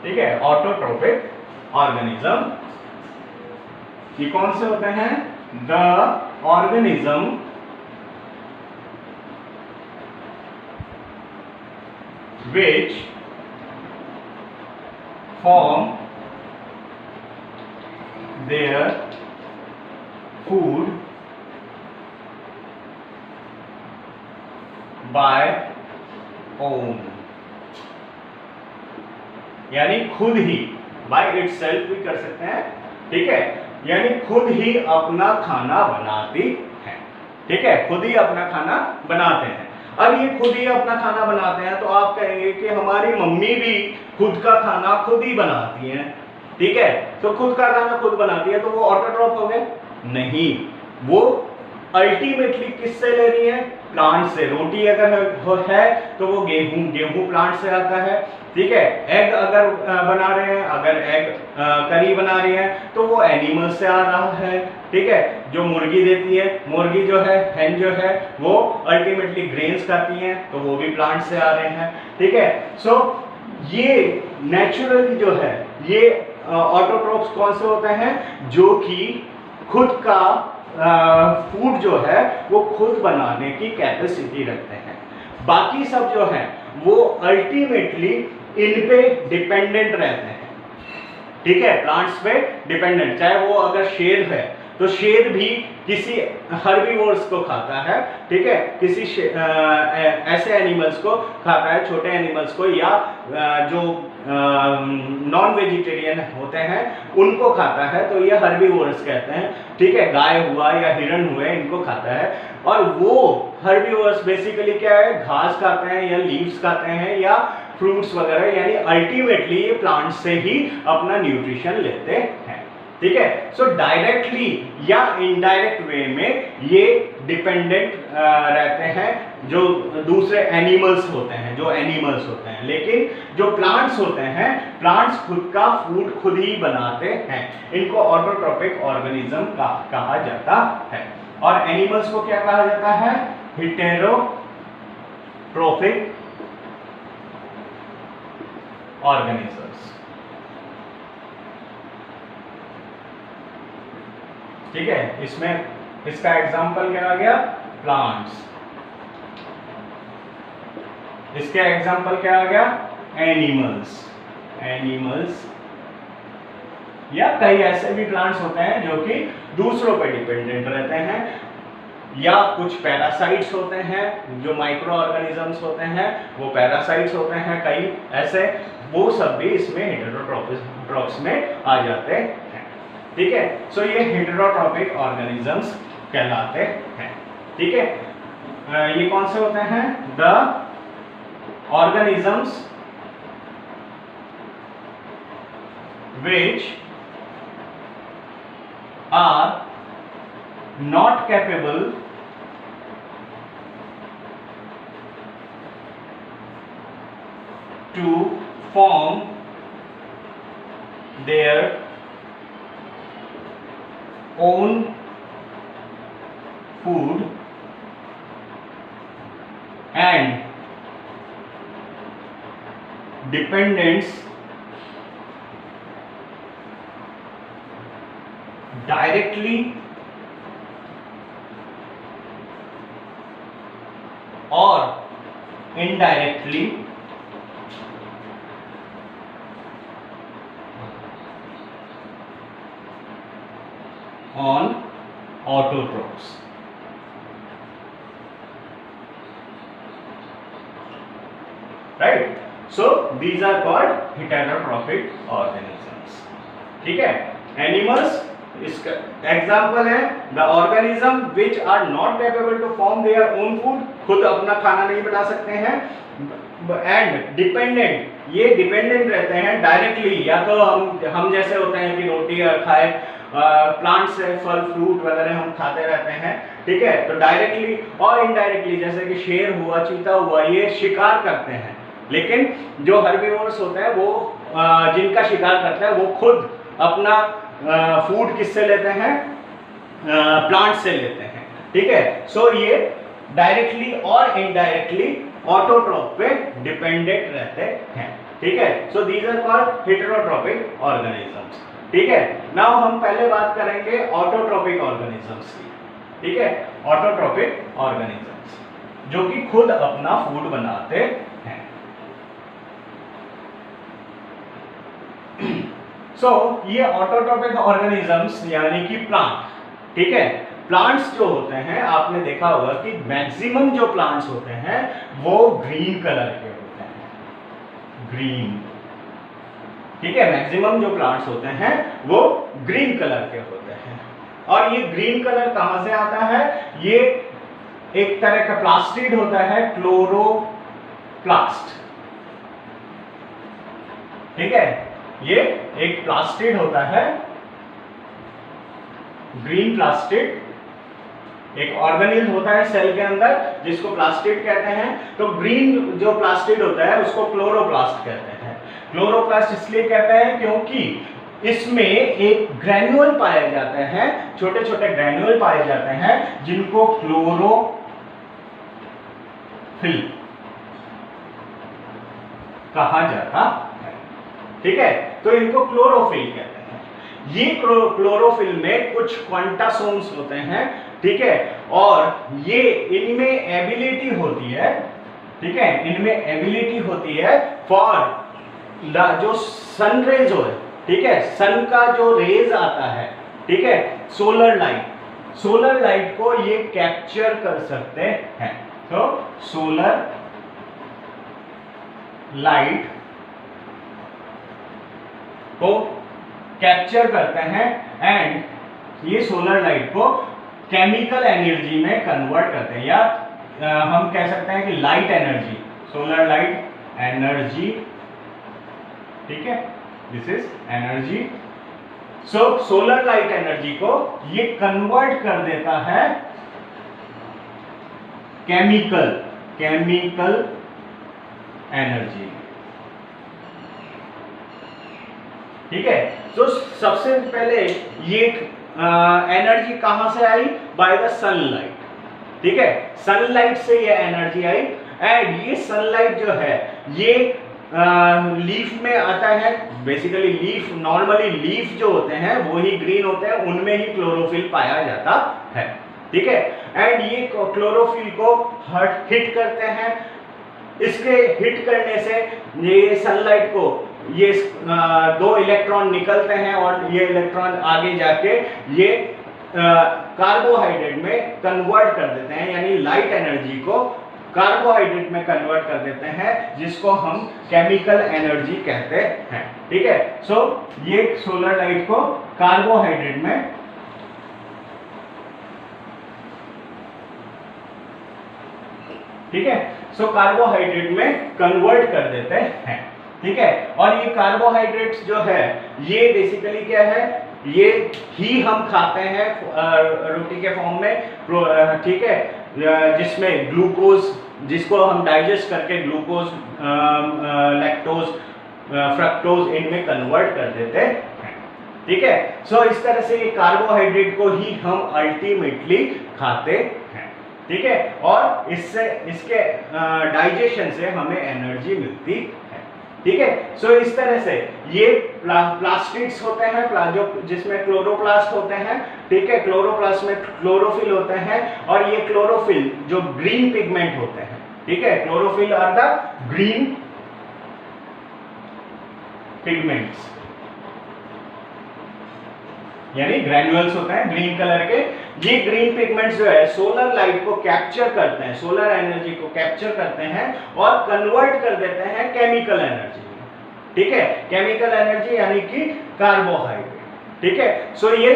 ठीक है, ऑटोट्रोपिक ऑर्गेनिज्म। ये कौन से होते हैं? The organism which form their food by own, यानी खुद ही, बाय इटसेल्फ भी कर सकते हैं, ठीक है, यानी खुद ही अपना खाना बनाती है, ठीक है, खुद ही अपना खाना बनाते हैं। अब ये खुद ही अपना खाना बनाते हैं तो आप कहेंगे कि हमारी मम्मी भी खुद का खाना खुद ही बनाती हैं, ठीक है, तो खुद का खाना खुद बनाती है तो वो ऑटोट्रॉप हो गए? नहीं, वो अल्टीमेटली किससे ले रही है? प्लांट से। रोटी अगर है तो वो गेहूं प्लांट से आता है, ठीक है। एग अगर बना रहे हैं, अगर एग करी बना रही है तो वो एनिमल से आ रहा है, ठीक है। जो मुर्गी देती है, मुर्गी जो है, हैन जो है, वो अल्टीमेटली ग्रेन्स खाती हैं तो वो भी प्लांट से आ रहे हैं, ठीक है। सो ये नेचुरली जो है, ये ऑटोट्रोप्स कौन से होते हैं? जो कि खुद का फूड जो है वो खुद बनाने की कैपेसिटी रखते हैं। बाकी सब जो है वो अल्टीमेटली इन पे डिपेंडेंट रहते हैं, ठीक है, प्लांट्स पे डिपेंडेंट। चाहे वो अगर शेर है तो शेर भी किसी हर्बीवोर्स को खाता है, ठीक है, किसी ऐसे एनिमल्स को खाता है, छोटे एनिमल्स को, या जो नॉन वेजिटेरियन होते हैं उनको खाता है, तो ये हर्बीवोर्स कहते हैं, ठीक है। गाय हुआ या हिरण हुए, इनको खाता है। और वो हर्बीवोर्स बेसिकली क्या है? घास खाते हैं या लीव्स खाते हैं या फ्रूट्स वगैरह, यानी अल्टीमेटली ये प्लांट से ही अपना न्यूट्रिशन लेते हैं, ठीक है। सो डायरेक्टली या इनडायरेक्ट वे में ये डिपेंडेंट रहते हैं जो दूसरे एनिमल्स होते हैं, जो एनिमल्स होते हैं। लेकिन जो प्लांट्स होते हैं, प्लांट्स खुद का फूड खुद ही बनाते हैं, इनको ऑटोट्रोपिक ऑर्गेनिज्म कहा जाता है। और एनिमल्स को क्या कहा जाता है? हेटेरोट्रोपिक ऑर्गेनिजम्स, ठीक है। इसमें इसका एग्जांपल क्या आ गया? प्लांट्स। इसका एग्जांपल क्या आ गया? एनिमल्स। एनिमल्स या कई ऐसे भी प्लांट्स होते हैं जो कि दूसरों पर डिपेंडेंट रहते हैं, या कुछ पैरासाइट्स होते हैं जो माइक्रो ऑर्गेनिजम्स होते हैं, वो पैरासाइट्स होते हैं कई ऐसे, वो सब भी इसमें हेटेरोट्रोप्स में आ जाते हैं, ठीक है। सो ये हेटेरोट्रोपिक ऑर्गेनिजम्स कहलाते हैं, ठीक है। ये कौन से होते हैं? The organisms which are not capable to form their own food and dependence directly or indirectly on autotrophs. Right? So these are called heterotrophic organisms. ठीक है? Animals, इसका एग्जाम्पल है the organism which are not capable to form their own food, खुद अपना खाना नहीं बना सकते हैं, एंड डिपेंडेंट, ये डिपेंडेंट रहते हैं डायरेक्टली, या तो हम जैसे होते हैं कि रोटी खाए, प्लांट से फल फ्रूट वगैरह हम खाते रहते हैं, ठीक है, तो डायरेक्टली और इनडायरेक्टली, जैसे कि शेर हुआ, चीता हुआ, ये शिकार करते हैं, लेकिन जो हर्बीवोर्स होते हैं वो जिनका शिकार करते हैं वो खुद अपना फूड किससे लेते हैं, प्लांट से लेते हैं, ठीक है। सो ये डायरेक्टली और इनडायरेक्टली ऑटोट्रॉप पे डिपेंडेंट रहते हैं, ठीक है। So these are called heterotrophic organisms, ठीक है। नाउ हम पहले बात करेंगे ऑटोट्रॉपिक ऑर्गेनिजम्स की, ठीक है। ऑटोट्रॉपिक ऑर्गेनिजम्स जो कि खुद अपना फूड बनाते हैं। सो ये ऑटोट्रॉपिक ऑर्गेनिजम्स यानी कि प्लांट, ठीक है, प्लांट्स जो होते हैं आपने देखा होगा कि मैक्सिमम जो प्लांट्स होते हैं वो ग्रीन कलर के होते हैं, ग्रीन, ठीक है, मैक्सिमम जो प्लांट्स होते हैं वो ग्रीन कलर के होते हैं। और ये ग्रीन कलर कहां से आता है, ये एक तरह का प्लास्टिड होता है, क्लोरोप्लास्ट, ठीक है, ये एक प्लास्टिड होता है, ग्रीन प्लास्टिड, एक ऑर्गेनिल होता है सेल के अंदर जिसको प्लास्टिड कहते हैं। तो ग्रीन जो प्लास्टिड होता है उसको क्लोरोप्लास्ट कहते हैं। क्लोरोप्लास्ट इसलिए कहते हैं क्योंकि इसमें एक ग्रैन्युल पाए जाते हैं, छोटे छोटे ग्रैन्युल पाए जाते हैं जिनको क्लोरोफिल कहा जाता है, ठीक है। तो इनको क्लोरोफिल कहते हैं। ये क्लोरोफिल में कुछ क्वांटासोम्स होते हैं, ठीक है, और ये इनमें एबिलिटी होती है, ठीक है, इनमें एबिलिटी होती है फॉर जो सन रेज हो, ठीक है, सन का जो रेज आता है, ठीक है, सोलर लाइट को ये कैप्चर कर सकते हैं। तो सोलर लाइट को कैप्चर करते हैं एंड ये सोलर लाइट को केमिकल एनर्जी में कन्वर्ट करते हैं, या हम कह सकते हैं कि light energy, solar light energy, ठीक है, this is energy. So solar light energy को ये कन्वर्ट कर देता है केमिकल एनर्जी, ठीक है। तो सबसे पहले ये एनर्जी कहां से आई, बाय द सनलाइट, ठीक है, सनलाइट से ये एनर्जी आई। एंड ये सनलाइट जो है ये लीफ में आता है, बेसिकली लीफ, नॉर्मली लीफ जो होते हैं वो ही ग्रीन होते हैं, उनमें ही क्लोरोफिल पाया जाता है, ठीक है। एंड ये क्लोरोफिल को हिट करते हैं, इसके हिट करने से ये सनलाइट को ये दो इलेक्ट्रॉन निकलते हैं और ये इलेक्ट्रॉन आगे जाके ये कार्बोहाइड्रेट में कन्वर्ट कर देते हैं, यानी लाइट एनर्जी को कार्बोहाइड्रेट में कन्वर्ट कर देते हैं, जिसको हम केमिकल एनर्जी कहते हैं, ठीक है। सो ये सोलर लाइट को कार्बोहाइड्रेट में ठीक है, सो कार्बोहाइड्रेट में कन्वर्ट कर देते हैं, ठीक है। और ये कार्बोहाइड्रेट्स जो है ये बेसिकली क्या है, ये ही हम खाते हैं रोटी के फॉर्म में, ठीक है, जिसमें ग्लूकोज, जिसको हम डाइजेस्ट करके ग्लूकोज, लैक्टोज फ्रक्टोज इनमें कन्वर्ट कर देते हैं। ठीक है, सो इस तरह से ये कार्बोहाइड्रेट को ही हम अल्टीमेटली खाते हैं। ठीक है, और इससे इसके डाइजेशन से हमें एनर्जी मिलती है। ठीक है, सो इस तरह से ये प्लास्टिड्स होते हैं जो जिसमें क्लोरोप्लास्ट होते हैं। ठीक है, क्लोरोप्लास्ट में क्लोरोफिल होते हैं और ये क्लोरोफिल जो ग्रीन पिगमेंट होते हैं। ठीक है, chlorophyll are the green pigments, यानी ग्रैन्युअल्स होते हैं ग्रीन कलर के। ये ग्रीन पिगमेंट्स जो है सोलर लाइट को कैप्चर करते हैं, सोलर एनर्जी को कैप्चर करते हैं और कन्वर्ट कर देते हैं केमिकल एनर्जी में। ठीक है, केमिकल एनर्जी यानी कि कार्बोहाइड्रेट। ठीक है, सो ये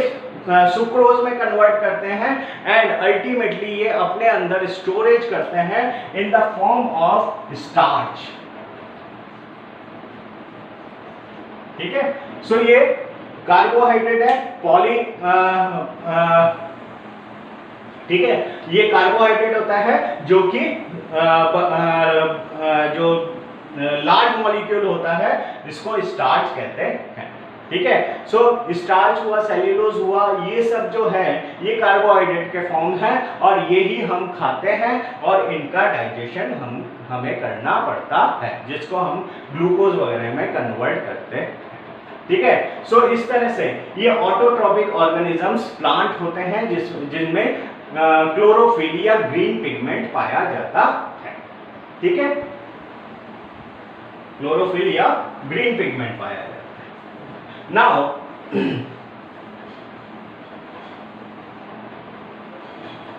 सुक्रोज में कन्वर्ट करते हैं एंड अल्टीमेटली ये अपने अंदर स्टोरेज करते हैं in the form of starch. ठीक है, सो ये कार्बोहाइड्रेट है ठीक है, ये कार्बोहाइड्रेट होता है जो कि जो लार्ज मॉलिक्यूल होता है इसको स्टार्च कहते हैं। ठीक है, सो स्टार्च हुआ, सेल्यूलोज हुआ, ये सब जो है ये कार्बोहाइड्रेट के फॉर्म है और ये ही हम खाते हैं और इनका डाइजेशन हमें करना पड़ता है, जिसको हम ग्लूकोज वगैरह में कन्वर्ट करते हैं। ठीक है, सो इस तरह से ये ऑटोट्रॉपिक ऑर्गेनिजम्स प्लांट होते हैं जिनमें क्लोरोफिल या ग्रीन पिगमेंट पाया जाता है। ठीक है, क्लोरोफिल या ग्रीन पिगमेंट पाया जाता है। नाउ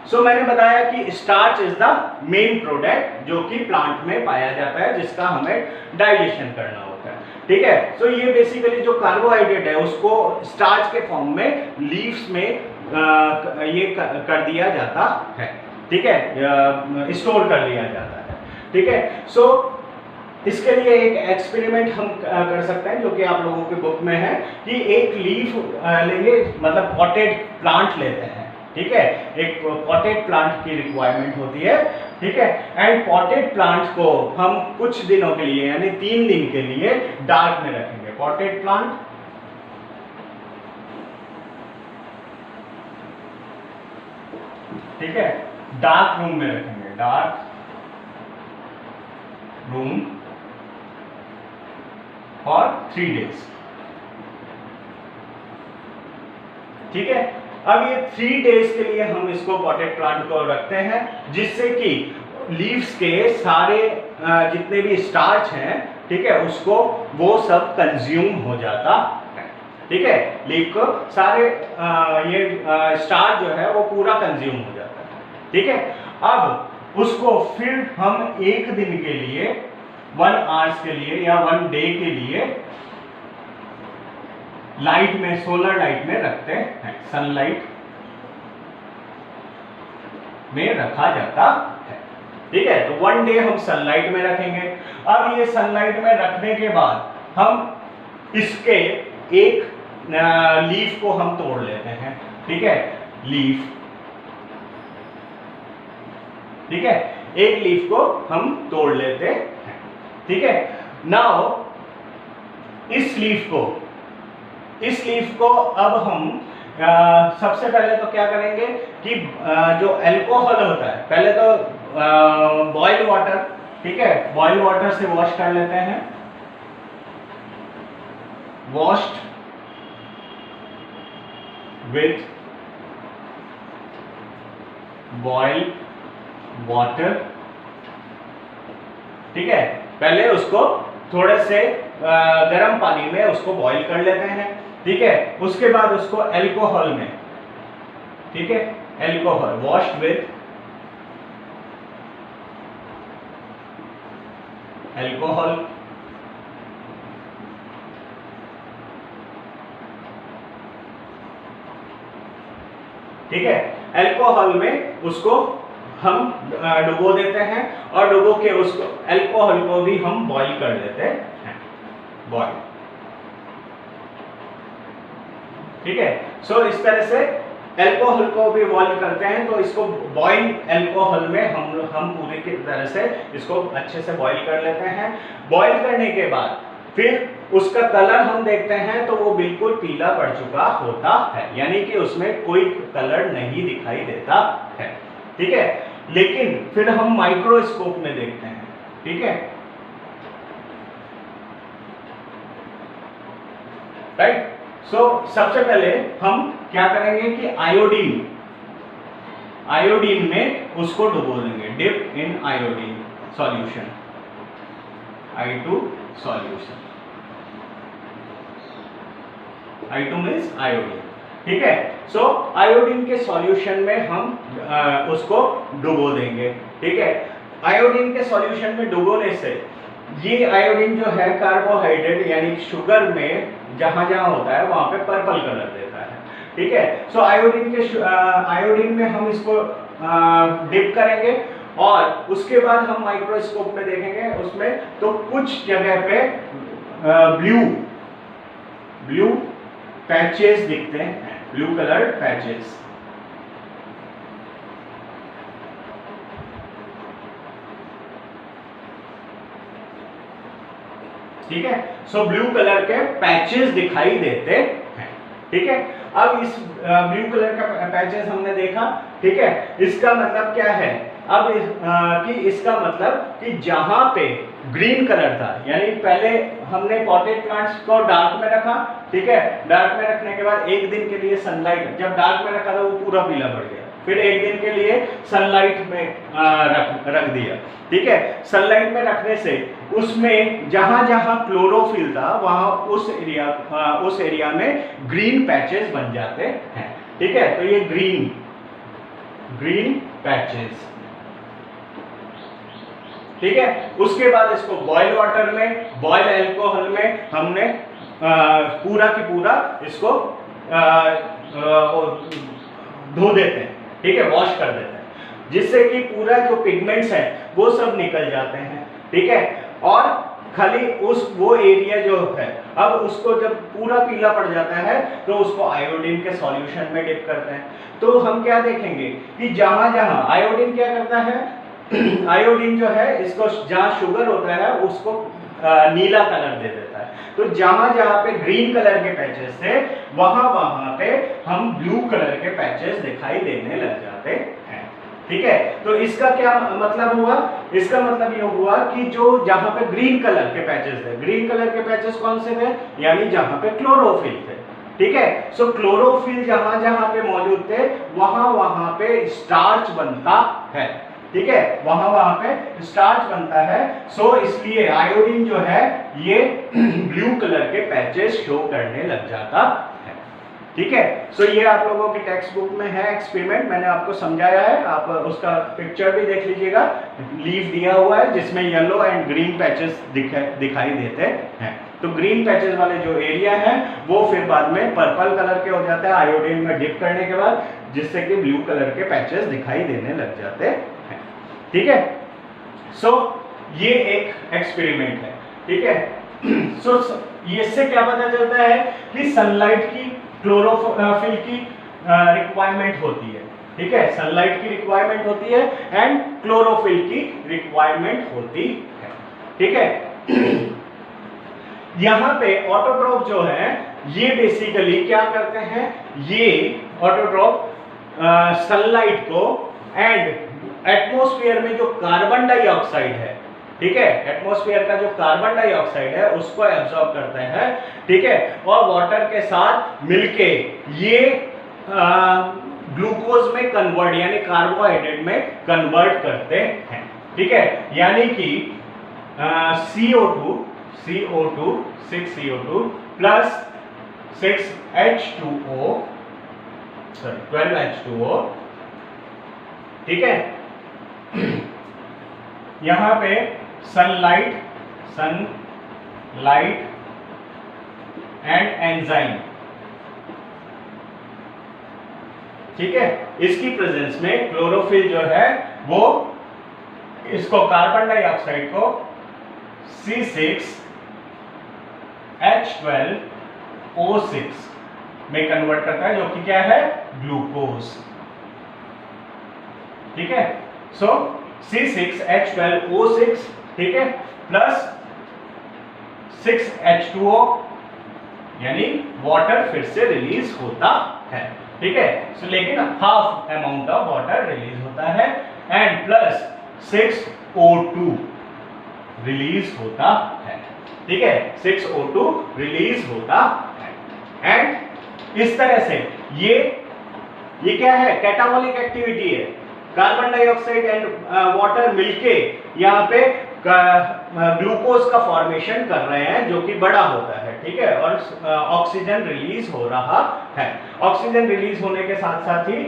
सो मैंने बताया कि starch is the main product जो कि प्लांट में पाया जाता है, जिसका हमें डाइजेशन करना होता है। ठीक है, सो ये बेसिकली जो कार्बोहाइड्रेट है उसको स्टार्च के फॉर्म में लीव्स में ये कर दिया जाता है। ठीक है, स्टोर कर लिया जाता है। ठीक है, सो इसके लिए एक एक्सपेरिमेंट हम कर सकते हैं जो कि आप लोगों के बुक में है कि एक लीफ लेंगे, मतलब पॉटेड प्लांट लेते हैं। ठीक है, एक पॉटेड प्लांट की रिक्वायरमेंट होती है। ठीक है, एंड पॉटेड प्लांट को हम कुछ दिनों के लिए यानी 3 दिन के लिए डार्क में रखेंगे। पॉटेड प्लांट ठीक है, डार्क रूम में रखेंगे, डार्क रूम फॉर 3 डेज। ठीक है, अब ये 3 डेज के लिए हम इसको पॉटेड प्लांट को रखते हैं, जिससे कि लीव्स के सारे जितने भी स्टार्च हैं, ठीक है, उसको वो सब कंज्यूम हो जाता है। ठीक है, लीफ को सारे ये स्टार्च जो है वो पूरा कंज्यूम हो जाता है। ठीक है, अब उसको फिर हम 1 दिन के लिए 1 आवर्स के लिए या 1 डे के लिए लाइट में, सोलर लाइट में रखते हैं, सनलाइट में रखा जाता है। ठीक है, तो 1 डे हम सनलाइट में रखेंगे। अब ये सनलाइट में रखने के बाद हम इसके एक लीफ को हम तोड़ लेते हैं। ठीक है, लीफ, ठीक है, एक लीफ को हम तोड़ लेते हैं। ठीक है, नाउ इस लीफ को अब हम सबसे पहले तो क्या करेंगे कि जो अल्कोहल होता है, पहले तो बॉइल वाटर, ठीक है, बॉइल वाटर से वॉश कर लेते हैं। Washed with boil water. ठीक है, पहले उसको थोड़े से गर्म पानी में उसको बॉईल कर लेते हैं। ठीक है, उसके बाद उसको अल्कोहल में, ठीक है, अल्कोहल, वॉश्ड विथ अल्कोहल, ठीक है, अल्कोहल में उसको हम डुबो देते हैं और डुबो के उसको अल्कोहल को भी हम बॉईल कर देते हैं, बॉईल। ठीक है, सो इस तरह से अल्कोहल को भी बॉईल करते हैं। तो इसको बॉईल अल्कोहल में हम पूरी की तरह से इसको अच्छे से बॉईल कर लेते हैं। बॉईल करने के बाद फिर उसका कलर हम देखते हैं तो वो बिल्कुल पीला पड़ चुका होता है, यानी कि उसमें कोई कलर नहीं दिखाई देता है। ठीक है, लेकिन फिर हम माइक्रोस्कोप में देखते हैं। ठीक है, राइट। सो सबसे पहले हम क्या करेंगे कि आयोडीन में उसको डुबो देंगे, dip in iodine solution, I2 solution, I2 means iodine. ठीक है, सो आयोडीन के सॉल्यूशन में हम उसको डुबो देंगे। ठीक है, आयोडीन के सॉल्यूशन में डुबोने से ये आयोडीन जो है कार्बोहाइड्रेट यानी शुगर में जहां जहां होता है वहां पे पर्पल कलर देता है। ठीक है, सो आयोडीन में हम इसको डिप करेंगे और उसके बाद हम माइक्रोस्कोप में देखेंगे उसमें तो कुछ जगह पे ब्लू पैचेस दिखते हैं, ब्लू कलर पैचेस। ठीक है, सो ब्लू कलर के पैचेस दिखाई देते हैं। ठीक है, अब इस ब्लू कलर का पैचेस हमने देखा। ठीक है, इसका मतलब क्या है, अब इसका मतलब कि जहां पे ग्रीन कलर था, यानी पहले हमने पॉटेड प्लांट्स को डार्क में रखा। ठीक है, डार्क में रखने के बाद एक दिन के लिए सनलाइट, जब डार्क में रखा था वो पूरा पीला पड़ गया, फिर एक दिन के लिए सनलाइट में रख दिया। ठीक है, सनलाइट में रखने से उसमें जहां जहां क्लोरोफिल था वहां उस एरिया में ग्रीन पैचेस बन जाते हैं। ठीक है, तो ये ग्रीन पैचेस। ठीक है, उसके बाद इसको बॉयल वाटर में, बॉयल अल्कोहल में हमने पूरा की पूरा इसको धो देते हैं। ठीक है, वॉश कर देते हैं, जिससे कि पूरा जो पिगमेंट्स है वो सब निकल जाते हैं। ठीक है, और खाली वो एरिया जो है, अब उसको जब पूरा पीला पड़ जाता है तो उसको आयोडीन के सॉल्यूशन में डिप करते हैं। तो हम क्या देखेंगे कि जहां जहां आयोडीन क्या करता है, आयोडीन जो है इसको जहां शुगर होता है उसको नीला कलर दे देता है। तो जहां जहां पे ग्रीन कलर के पैचेस थे वहां पे हम ब्लू कलर के पैचेस दिखाई देने लग जाते हैं। ठीक है, तो इसका क्या मतलब हुआ, इसका मतलब ये हुआ कि जो जहां पे ग्रीन कलर के पैचेस थे, ग्रीन कलर के पैचेस कौन से थे, यानी जहां पे क्लोरोफिल थे। ठीक है, सो क्लोरोफिल जहां जहां पे मौजूद थे वहां पे स्टार्च बनता है। ठीक है, वहां पे स्टार्च बनता है। सो इसलिए आयोडीन जो है ये ब्लू कलर के पैचेस शो करने लग जाता है। ठीक है, सो ये आप लोगों की टेक्स्ट बुक में है एक्सपेरिमेंट, मैंने आपको समझाया है, आप उसका पिक्चर भी देख लीजिएगा। लीफ दिया हुआ है जिसमें येलो एंड ग्रीन पैचेस दिखाई देते हैं। तो ग्रीन पैचेस वाले जो एरिया है वो फिर बाद में पर्पल कलर के हो जाते हैं आयोडीन में डिप करने के बाद, जिससे कि ब्लू कलर के पैचेस दिखाई देने लग जाते हैं। ठीक है, सो ये एक एक्सपेरिमेंट है। ठीक है, सो इससे क्या पता चलता है कि सनलाइट की, क्लोरोफिल की रिक्वायरमेंट होती है। ठीक है, सनलाइट की रिक्वायरमेंट होती है एंड क्लोरोफिल की रिक्वायरमेंट होती है। ठीक है, यहां पे ऑटोट्रोफ जो है ये बेसिकली क्या करते हैं, ये ऑटोट्रोफ सनलाइट को एंड एटमॉस्फेयर में जो कार्बन डाइऑक्साइड है, ठीक है, एटमॉस्फेयर का जो कार्बन डाइऑक्साइड है उसको एब्जॉर्ब करते हैं। ठीक है, और वाटर के साथ मिलके ये ग्लूकोज में कन्वर्ट यानी कार्बोहाइड्रेट में कन्वर्ट करते हैं। ठीक है, यानी कि CO2 6CO2 plus 6H2O, 12H2O। ठीक है, यहां पे सनलाइट एंड एंजाइम, ठीक है, इसकी प्रेजेंस में क्लोरोफिल जो है वो इसको कार्बन डाइऑक्साइड को C6H12O6 में कन्वर्ट करता है, जो कि क्या है, ग्लूकोज। ठीक है, सो C6H12O6, ठीक है, प्लस 6H2O यानी वाटर फिर से रिलीज होता है, ठीक है। सो लेकिन half amount of water release होता है एंड प्लस 6O2 रिलीज होता है, ठीक है। 6O2 रिलीज होता है एंड इस तरह से ये क्या है, कैटाबॉलिक एक्टिविटी है। कार्बन डाइऑक्साइड एंड वाटर मिलके यहाँ पे ग्लूकोज का फॉर्मेशन कर रहे हैं जो कि बड़ा होता है, ठीक है। और ऑक्सीजन रिलीज हो रहा है। ऑक्सीजन रिलीज होने के साथ साथ ही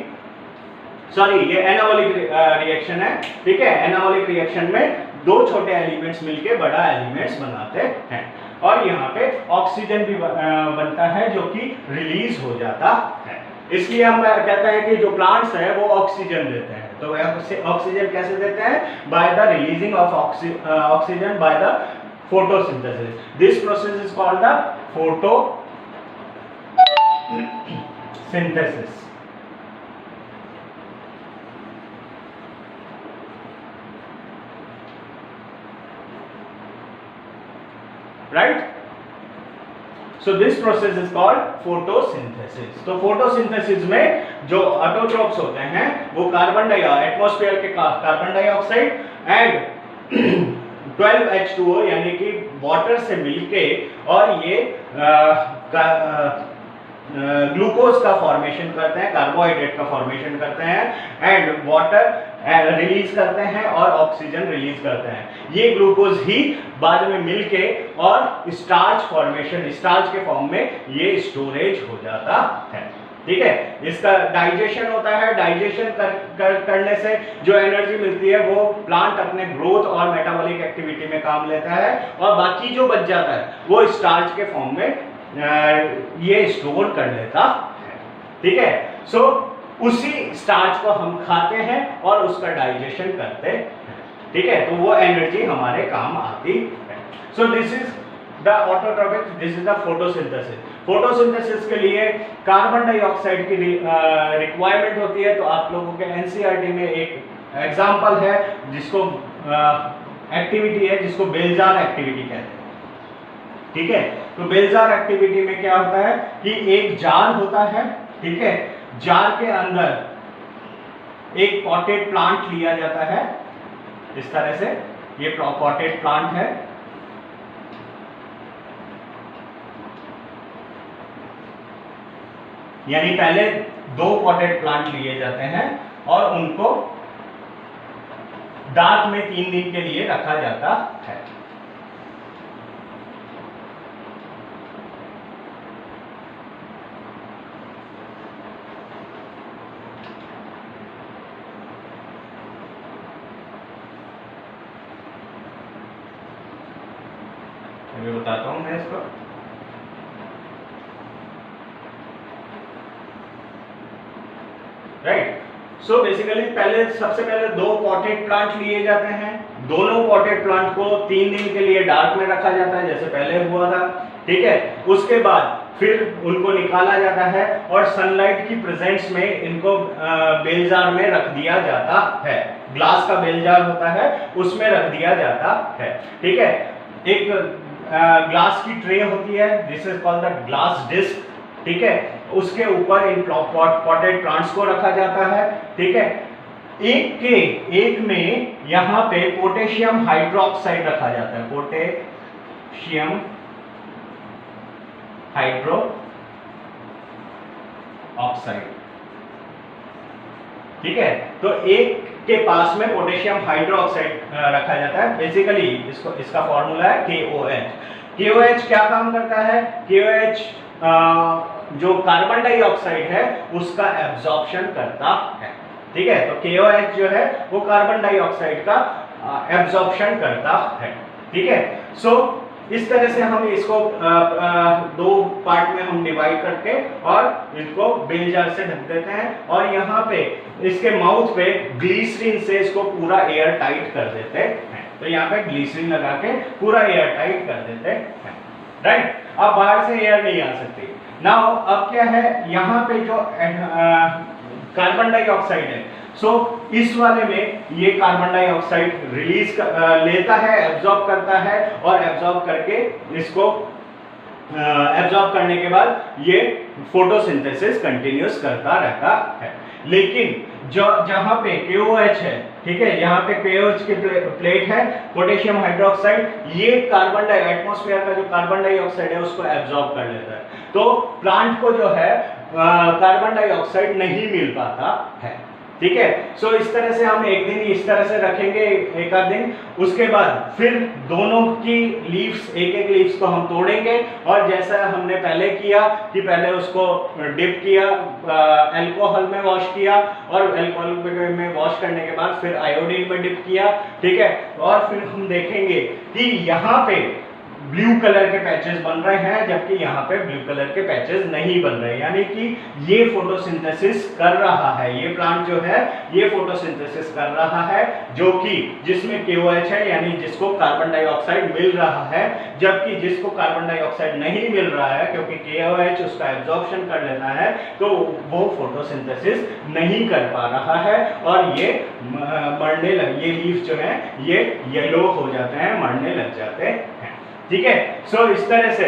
सॉरी ये एनाबॉलिक रिएक्शन है, ठीक है। एनाबॉलिक रिएक्शन में दो छोटे एलिमेंट्स मिलके बड़ा एलिमेंट्स बनाते हैं और यहाँ पे ऑक्सीजन भी बनता है जो कि रिलीज हो जाता है। इसलिए हम कहते हैं कि जो प्लांट्स है वो ऑक्सीजन देते हैं। तो ऑक्सीजन कैसे देते हैं? By the releasing of oxygen by the photosynthesis. This process is called the photosynthesis. Right, so this process is called photosynthesis. तो फोटोसिंथेसिस में जो ऑटोट्रोप्स होते हैं वो एटमॉस्फेयर के कार्बन डाइऑक्साइड एंड 12H2O यानी कि वाटर से मिलके और ये ग्लूकोज का फॉर्मेशन करते हैं, कार्बोहाइड्रेट का फॉर्मेशन करते हैं एंड वाटर रिलीज करते हैं और ऑक्सीजन रिलीज करते हैं। ये ग्लूकोज ही बाद में मिलके और स्टार्च फॉर्मेशन, स्टार्च के फॉर्म में ये स्टोरेज हो जाता है, ठीक है। इसका डाइजेशन होता है। डाइजेशन करने से जो एनर्जी मिलती है वो प्लांट अपने ग्रोथ और मेटाबॉलिक एक्टिविटी में काम लेता है और बाकी जो बच जाता है वो स्टार्च के फॉर्म में ये स्टोर कर लेता है, ठीक है। सो उसी स्टार्च को हम खाते हैं और उसका डाइजेशन करते हैं, ठीक है। तो वो एनर्जी हमारे काम आती है। So this is the autotrophic, this is the photosynthesis. Photosynthesis के लिए कार्बन डाइऑक्साइड की रिक्वायरमेंट होती है। तो आप लोगों के एनसीईआरटी में एक एग्जांपल है जिसको एक्टिविटी है जिसको बेलजार एक्टिविटी कहते हैं, ठीक है। तो बेलजार एक्टिविटी में क्या होता है कि एक जार होता है, ठीक है। जार के अंदर एक पॉटेड प्लांट लिया जाता है इस तरह से, ये पॉटेड प्लांट है। यानी पहले दो पॉटेड प्लांट लिए जाते हैं और उनको डार्क में 3 दिन के लिए रखा जाता है। अभी बताता हूं मैं इसको। राइट, सो बेसिकली सबसे पहले दो पॉटेड प्लांट लिए जाते हैं। दोनों पॉटेड प्लांट को 3 दिन के लिए डार्क में रखा जाता है जैसे पहले हुआ था, ठीक है। उसके बाद फिर उनको निकाला जाता है और सनलाइट की प्रेजेंस में इनको बेलजार में रख दिया जाता है। ग्लास का बेलजार होता है उसमें रख दिया जाता है, ठीक है। एक ग्लास की ट्रे होती है, this is called the glass disc, ठीक है। उसके ऊपर इन पॉटेड प्लांट्स को रखा जाता है, ठीक है। एक में यहाँ पे पोटेशियम हाइड्रोक्साइड रखा जाता है, पोटेशियम हाइड्रो ऑक्साइड, ठीक है। तो एक के पास में पोटेशियम हाइड्रोक्साइड रखा जाता है। बेसिकली इसका फॉर्मूला है KOH। KOH क्या काम करता है? KOH जो कार्बन डाइऑक्साइड है उसका एब्जॉर्प्शन करता है, ठीक है। तो KOH जो है वो कार्बन डाइऑक्साइड का एब्जॉर्प्शन करता है, ठीक है। सो इस तरह से हम इसको दो पार्ट में हम डिवाइड करके और इसको बेलजार से ढक देते हैं और यहाँ पे इसके माउथ पे ग्लिसरीन से इसको पूरा एयर टाइट कर देते हैं। तो यहाँ पे ग्लिसरीन लगा के पूरा एयर टाइट कर देते हैं, राइट। अब बाहर से एयर नहीं आ सकती। नाउ अब क्या है, यहाँ पे जो कार्बन डाइऑक्साइड है। सो इस वाले में ये कार्बन डाइऑक्साइड रिलीज लेता है, एब्जॉर्ब करता है, और एब्जॉर्ब करके इसको एब्जॉर्ब करने के बाद ये फोटोसिंथेसिस कंटिन्यूस करता रहता है। लेकिन जो जहां पे KOH है, ठीक है, यहाँ पे KOH की प्लेट है, पोटेशियम हाइड्रोक्साइड, ये कार्बन एटमॉस्फेयर का जो कार्बन डाइऑक्साइड है उसको एब्जॉर्ब कर लेता है। तो प्लांट को जो है कार्बन डाइऑक्साइड नहीं मिल पाता है, ठीक है। सो इस तरह से हम एक दिन इस तरह से रखेंगे, एक आध दिन, उसके बाद फिर दोनों की लीव्स, एक एक लीव्स को हम तोड़ेंगे, और जैसा हमने पहले किया कि पहले उसको डिप किया, अल्कोहल में वॉश किया, और अल्कोहल में वॉश करने के बाद फिर आयोडीन में डिप किया, ठीक है। और फिर हम देखेंगे कि यहाँ पे ब्लू कलर के पैचेस बन रहे हैं, जबकि यहाँ पे ब्लू कलर के पैचेस नहीं बन रहे, यानी कि ये फोटोसिंथेसिस कर रहा है, ये प्लांट जो है ये फोटोसिंथेसिस कर रहा है, जो कि जिसमें KOH है, यानी जिसको कार्बन डाइऑक्साइड मिल रहा है, जबकि जिसको कार्बन डाइऑक्साइड नहीं मिल रहा है क्योंकि KOH उसका एब्जॉर्प्शन कर लेता है, तो वो फोटोसिंथेसिस नहीं कर पा रहा है, और ये मरने लग, ये लीफ जो है ये येलो हो जाते हैं, मरने लग जाते हैं, ठीक है। सो इस तरह से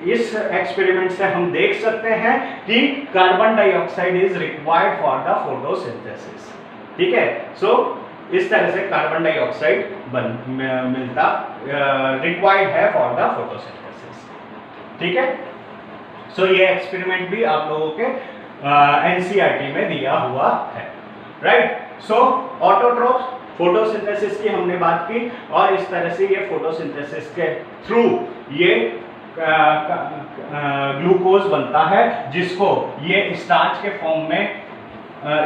इस एक्सपेरिमेंट से हम देख सकते हैं कि carbon dioxide is required for the photosynthesis, ठीक है। सो इस तरह से कार्बन डाइऑक्साइड मिलता रिक्वायर्ड है फॉर द फोटोसिंथेसिस, ठीक है। सो ये एक्सपेरिमेंट भी आप लोगों के NCERT में दिया हुआ है, राइट। सो ऑटोट्रोफ्स, फोटोसिंथेसिस की हमने बात की, और इस तरह से ये फोटोसिंथेसिस के थ्रू ये ग्लूकोज बनता है, जिसको ये स्टार्च के फॉर्म में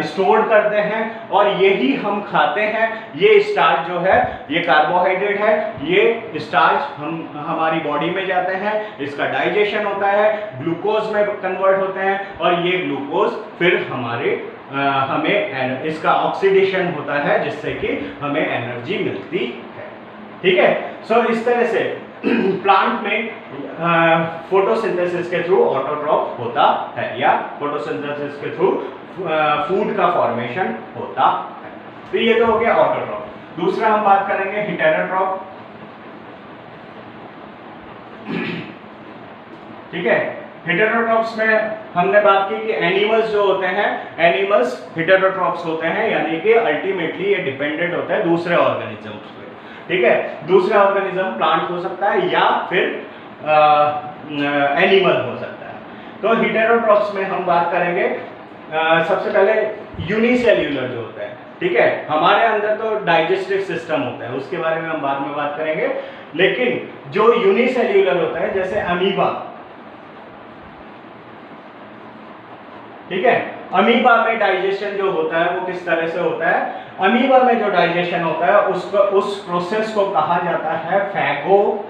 स्टोर करते हैं, और यही हम खाते हैं। ये स्टार्च जो है ये कार्बोहाइड्रेट है, ये स्टार्च हमारी बॉडी में जाते हैं, इसका डाइजेशन होता है, ग्लूकोज में कन्वर्ट होते हैं, और ये ग्लूकोज फिर हमें इसका ऑक्सीडेशन होता है, जिससे कि हमें एनर्जी मिलती है, ठीक है। सो इस तरह से प्लांट में फोटोसिंथेसिस के थ्रू ऑटोट्रॉफ होता है, या फोटोसिंथेसिस के थ्रू फूड का फॉर्मेशन होता है। तो ये तो हो गया ऑटोट्रॉफ। दूसरा हम बात करेंगे हेटेरोट्रॉफ, ठीक है। हेटेरोट्रॉफ्स में हमने बात की कि एनिमल्स जो होते हैं, एनिमल्स हेटेरोट्रॉफ्स होते हैं, यानी कि अल्टीमेटली ये डिपेंडेंट होता है दूसरे ऑर्गेनिजम्स पे, ठीक है। दूसरा ऑर्गेनिज्म प्लांट हो सकता है या फिर एनिमल हो सकता है। तो हेटेरोट्रॉफ्स में हम बात करेंगे सबसे पहले यूनिसेल्यूलर जो होता है, ठीक है। हमारे अंदर तो डाइजेस्टिव सिस्टम होता है, उसके बारे में हम बाद में बात करेंगे। लेकिन जो यूनिसेल्यूलर होता है, जैसे अमीबा, ठीक है। अमीबा में डाइजेशन जो होता है वो किस तरह से होता है? अमीबा में जो डाइजेशन होता है उस प्रोसेस को कहा जाता है फैगोसाइटोसिस,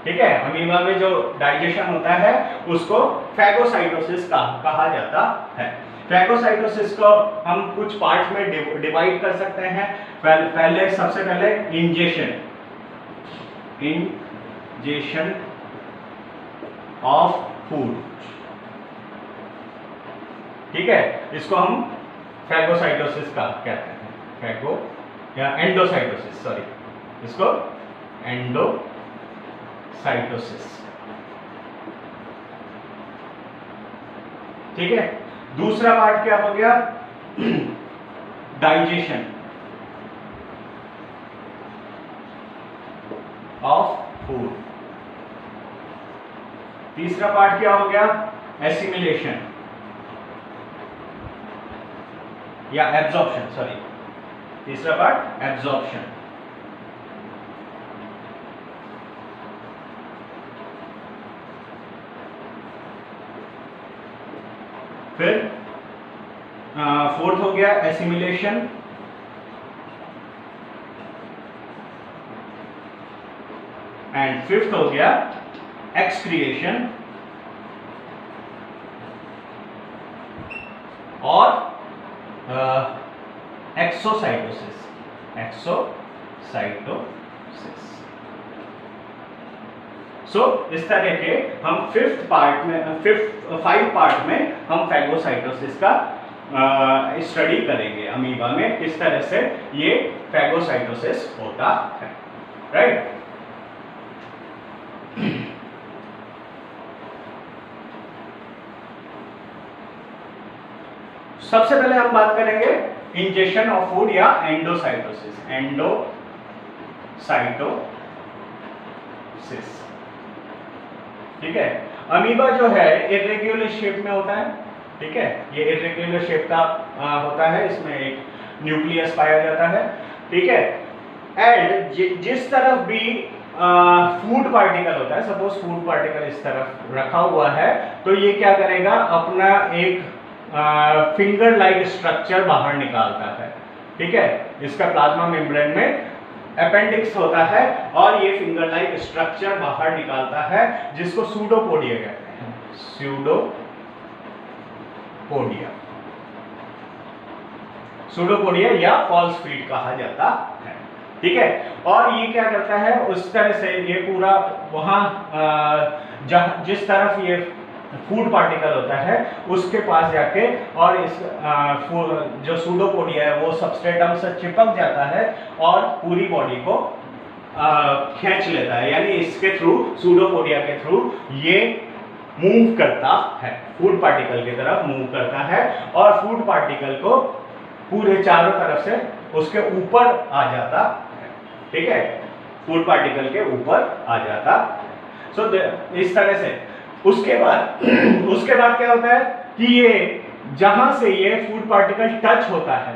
ठीक है। अमीबा में जो डाइजेशन होता है उसको फैगोसाइटोसिस कहा जाता है। फैगोसाइटोसिस को हम कुछ पार्ट्स में डिवाइड कर सकते हैं। पहले सबसे पहले इंजेशन ऑफ फूड, ठीक है, इसको हम फैगोसाइटोसिस का कहते हैं, फैगो या एंडोसाइटोसिस, सॉरी, इसको एंडोसाइटोसिस, ठीक है। दूसरा पार्ट क्या हो गया? Digestion of food. तीसरा पार्ट क्या हो गया? एसिमिलेशन या एब्जॉर्प्शन, सॉरी, तीसरा पार्ट एब्जॉर्प्शन। फिर फोर्थ हो गया एसिमिलेशन, एंड फिफ्थ हो गया एक्सक्रिएशन और एक्सोसाइटोसिस, एक्सोसाइटोसिस। सो इस तरह के हम 5th पार्ट में हम फैगोसाइटोसिस का स्टडी करेंगे, अमीबा में किस तरह से ये फैगोसाइटोसिस होता है, राइट। सबसे पहले हम बात करेंगे इंजेक्शन ऑफ फूड या एंडोसाइटोसिस। ठीक है, अमीबा जो है इर्रेगुलर शेप में होता है, ठीक है, ये इर्रेगुलर शेप का होता है, इसमें एक न्यूक्लियस पाया जाता है, ठीक है। एंड जिस तरफ भी फूड पार्टिकल होता है, सपोज फूड पार्टिकल इस तरफ रखा हुआ है, तो ये क्या करेगा, अपना एक फिंगर लाइक स्ट्रक्चर बाहर निकालता है, ठीक है। इसका प्लाज्मा मेम्ब्रेन में अपेंडिक्स होता है और ये फिंगर लाइक स्ट्रक्चर बाहर निकालता है, जिसको सूडोपोडिया कहते हैं, सूडोपोडिया या फॉल्स फीट कहा जाता है, ठीक है। और ये क्या करता है, उस तरह से ये पूरा वहां जिस तरफ ये फूड पार्टिकल होता है उसके पास जाके और इस जो सूडोपोडिया है वो सबस्ट्रेटम से चिपक जाता है और पूरी बॉडी को खींच लेता है, यानी इसके थ्रू, सूडोपोडिया के थ्रू ये मूव करता है, फूड पार्टिकल की तरफ मूव करता है और फूड पार्टिकल को पूरे चारों तरफ से उसके ऊपर आ जाता है, ठीक है, फूड पार्टिकल के ऊपर आ जाता। सो इस तरह से उसके बाद क्या होता है कि ये जहां से ये फूड पार्टिकल टच होता है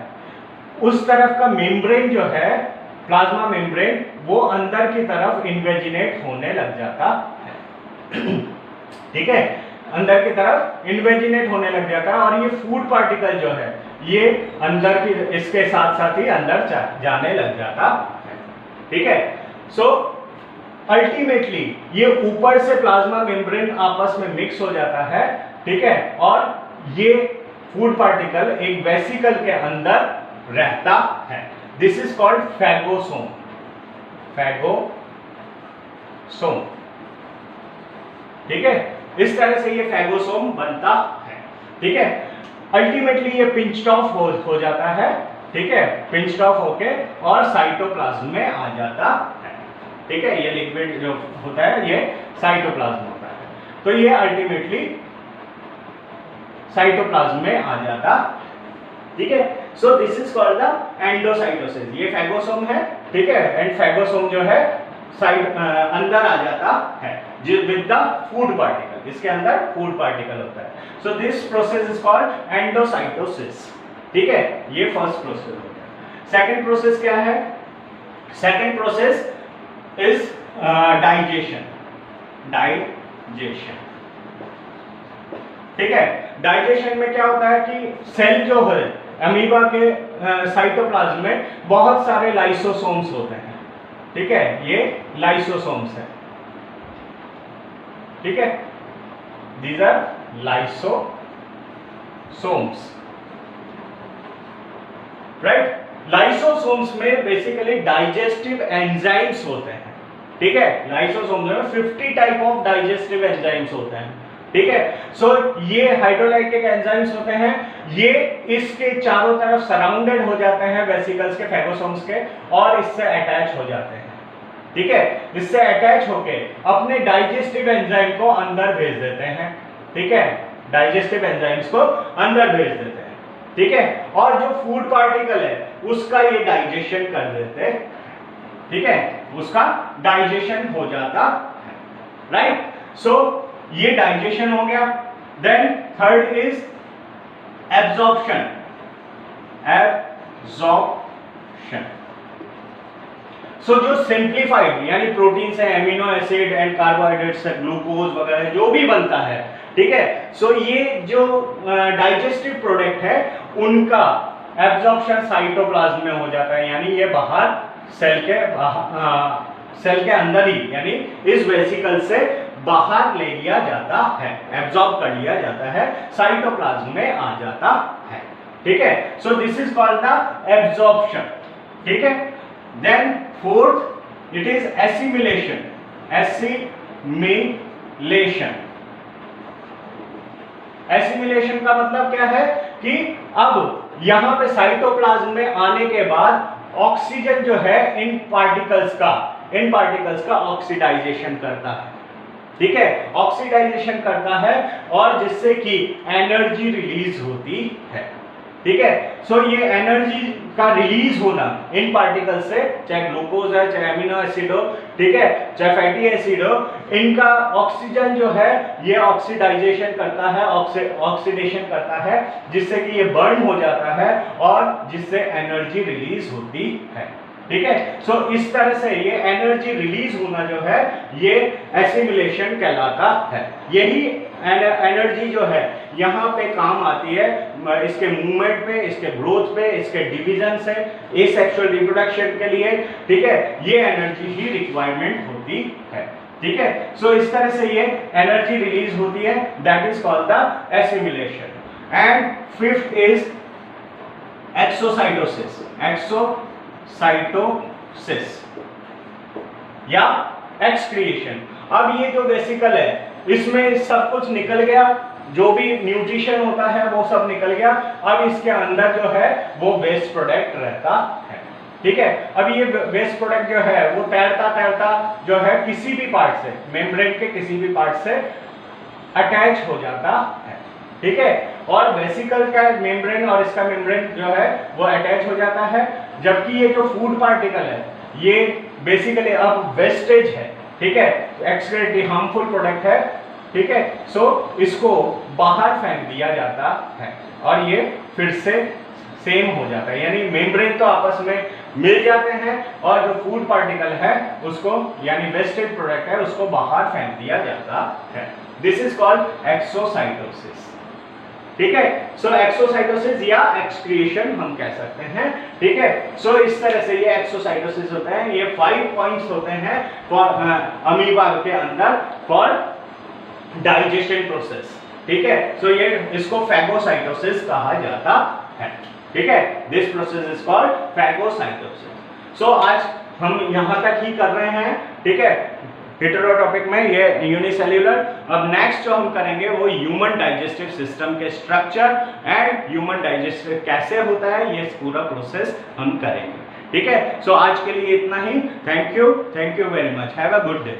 उस तरफ का मेम्ब्रेन जो है, प्लाज्मा मेम्ब्रेन, वो अंदर की तरफ इन्वेजिनेट होने लग जाता है, ठीक है, अंदर की तरफ इन्वेजिनेट होने लग जाता है और ये फूड पार्टिकल जो है ये अंदर की, इसके साथ साथ ही अंदर जाने लग जाता है, ठीक है। सो अल्टीमेटली ये ऊपर से प्लाज्मा मेम्ब्रेन आपस में मिक्स हो जाता है, ठीक है, और ये फूड पार्टिकल एक वेसिकल के अंदर रहता है। दिस इज कॉल्ड फैगोसोम, ठीक है। इस तरह से ये फैगोसोम बनता है, ठीक है। अल्टीमेटली ये पिंच्ड ऑफ हो जाता है, ठीक है, पिंच्ड ऑफ होके और साइटोप्लाज्म में आ जाता है, ठीक है। ये लिक्विड जो होता है ये साइटोप्लाज्म होता है, तो ये अल्टीमेटली साइटोप्लाज्म में आ जाता, ठीक है। So this is called the endocytosis. ये फैगोसोम है, ठीक है, एंड फैगोसोम जो है अंदर आ जाता है विद द फूड पार्टिकल, इसके अंदर फूड पार्टिकल होता है। So this process is called endocytosis, ठीक है, ये फर्स्ट प्रोसेस हो गया। सेकंड प्रोसेस क्या है? सेकंड प्रोसेस इज डाइजेशन, ठीक है। डाइजेशन में क्या होता है कि सेल जो है अमीबा के साइटोप्लाज्म में बहुत सारे लाइसोसोम्स होते हैं, ठीक है, ये लाइसोसोम्स है, ठीक है, these are lysosomes, right. Lysosomes में बेसिकली डाइजेस्टिव एंजाइम्स होते हैं, ठीक है, लाइसोसोम्स में 50 टाइप ऑफ डाइजेस्टिव एंजाइम्स होते हैं, ठीक है। सो ये हाइड्रोलाइटिक एंजाइम्स होते हैं, ये इसके चारों तरफ सराउंडेड हो जाते हैं वेसिकल्स के, फैगोसोम्स के, और इससे अटैच हो जाते हैं, ठीक है। इससे अटैच होके अपने डाइजेस्टिव एंजाइम को अंदर भेज देते हैं, ठीक है, डाइजेस्टिव एंजाइम्स को अंदर भेज देते हैं, ठीक है, और जो फूड पार्टिकल है उसका ये डाइजेशन कर देते हैं, ठीक है, उसका डाइजेशन हो जाता है, राइट। सो ये डाइजेशन हो गया। देन थर्ड इज एब्जॉर्प्शन, सो जो सिंप्लीफाइड यानी प्रोटीन से एमिनो एसिड एंड कार्बोहाइड्रेट से ग्लूकोज वगैरह जो भी बनता है, ठीक है, सो ये जो डाइजेस्टिव प्रोडक्ट है उनका एब्जॉर्प्शन साइटोप्लाज्म में हो जाता है, यानी ये बाहर सेल के अंदर ही, यानी इस वेसिकल से बाहर ले लिया जाता है, एब्जॉर्ब कर लिया जाता है, साइटोप्लाज्म में आ जाता है, ठीक है। So this is called the absorption, ठीक है। Then fourth it is assimilation, assimilation. Assimilation का मतलब क्या है कि अब यहां पे साइटोप्लाज्म में आने के बाद ऑक्सीजन जो है इन पार्टिकल्स का ऑक्सीडाइजेशन करता है, ठीक है, ऑक्सीडाइजेशन करता है और जिससे कि एनर्जी रिलीज होती है, ठीक है। सो ये एनर्जी का रिलीज होना इन पार्टिकल से, चाहे ग्लूकोज है, चाहे अमीनो एसिड हो, ठीक है, चाहे फैटी एसिड हो, इनका ऑक्सीजन जो है ये ऑक्सीडाइजेशन करता है, ऑक्सीडेशन करता है, जिससे कि ये बर्न हो जाता है और जिससे एनर्जी रिलीज होती है, ठीक है। सो इस तरह से ये एनर्जी रिलीज होना जो है ये एसिमिलेशन कहलाता है। यही एनर्जी जो है यहाँ पे काम आती है इसके मूवमेंट पे, इसके ग्रोथ पे, इसके डिवीजन से, एसेक्सुअल रिप्रोडक्शन के लिए, ठीक है, ये एनर्जी ही रिक्वायरमेंट होती है, ठीक है। सो इस तरह से ये एनर्जी रिलीज होती है, that is called the assimilation. And fifth is exocytosis, exocytosis या एक्सक्रिएशन। अब ये जो वेसिकल है इसमें सब कुछ निकल गया, जो भी न्यूट्रिशन होता है वो सब निकल गया, अब इसके अंदर जो है वो वेस्ट प्रोडक्ट रहता है, ठीक है। अब ये वेस्ट प्रोडक्ट जो है वो तैरता तैरता जो है किसी भी पार्ट से, मेम्ब्रेन के किसी भी पार्ट से अटैच हो जाता है, ठीक है। और वेसिकल का मेम्ब्रेन और इसका मेम्ब्रेन जो है वो अटैच हो जाता है, जबकि ये जो फूड पार्टिकल है ये बेसिकली अब वेस्टेज है, ठीक है, एक्सक्रीटरी हार्मफुल प्रोडक्ट है, ठीक है। सो इसको बाहर फेंक दिया जाता है और ये फिर से सेम हो जाता है, यानी मेम्ब्रेन तो आपस में मिल जाते हैं और जो फूड पार्टिकल है उसको, यानी वेस्टेज प्रोडक्ट है, उसको बाहर फेंक दिया जाता है। दिस इज कॉल्ड एक्सोसाइटोसिस, ठीक है। सो एक्सोसाइटोसिस या एक्सक्रिएशन हम कह सकते हैं, ठीक है। सो इस तरह से ये एक्सोसाइटोसिस होता है। ये 5 पॉइंट्स होते हैं फॉर अमीबा के अंदर फॉर डाइजेशन प्रोसेस, ठीक है। सो ये इसको फैगोसाइटोसिस कहा जाता है, ठीक है। This process is called phagocytosis. So आज हम यहां तक ही कर रहे हैं, ठीक है, हेटेरो टॉपिक में ये यूनिसेल्युलर। अब नेक्स्ट जो हम करेंगे वो ह्यूमन डाइजेस्टिव सिस्टम के स्ट्रक्चर एंड ह्यूमन डाइजेस्टिव कैसे होता है, ये पूरा प्रोसेस हम करेंगे, ठीक है। सो आज के लिए इतना ही। Thank you very much, have a good day.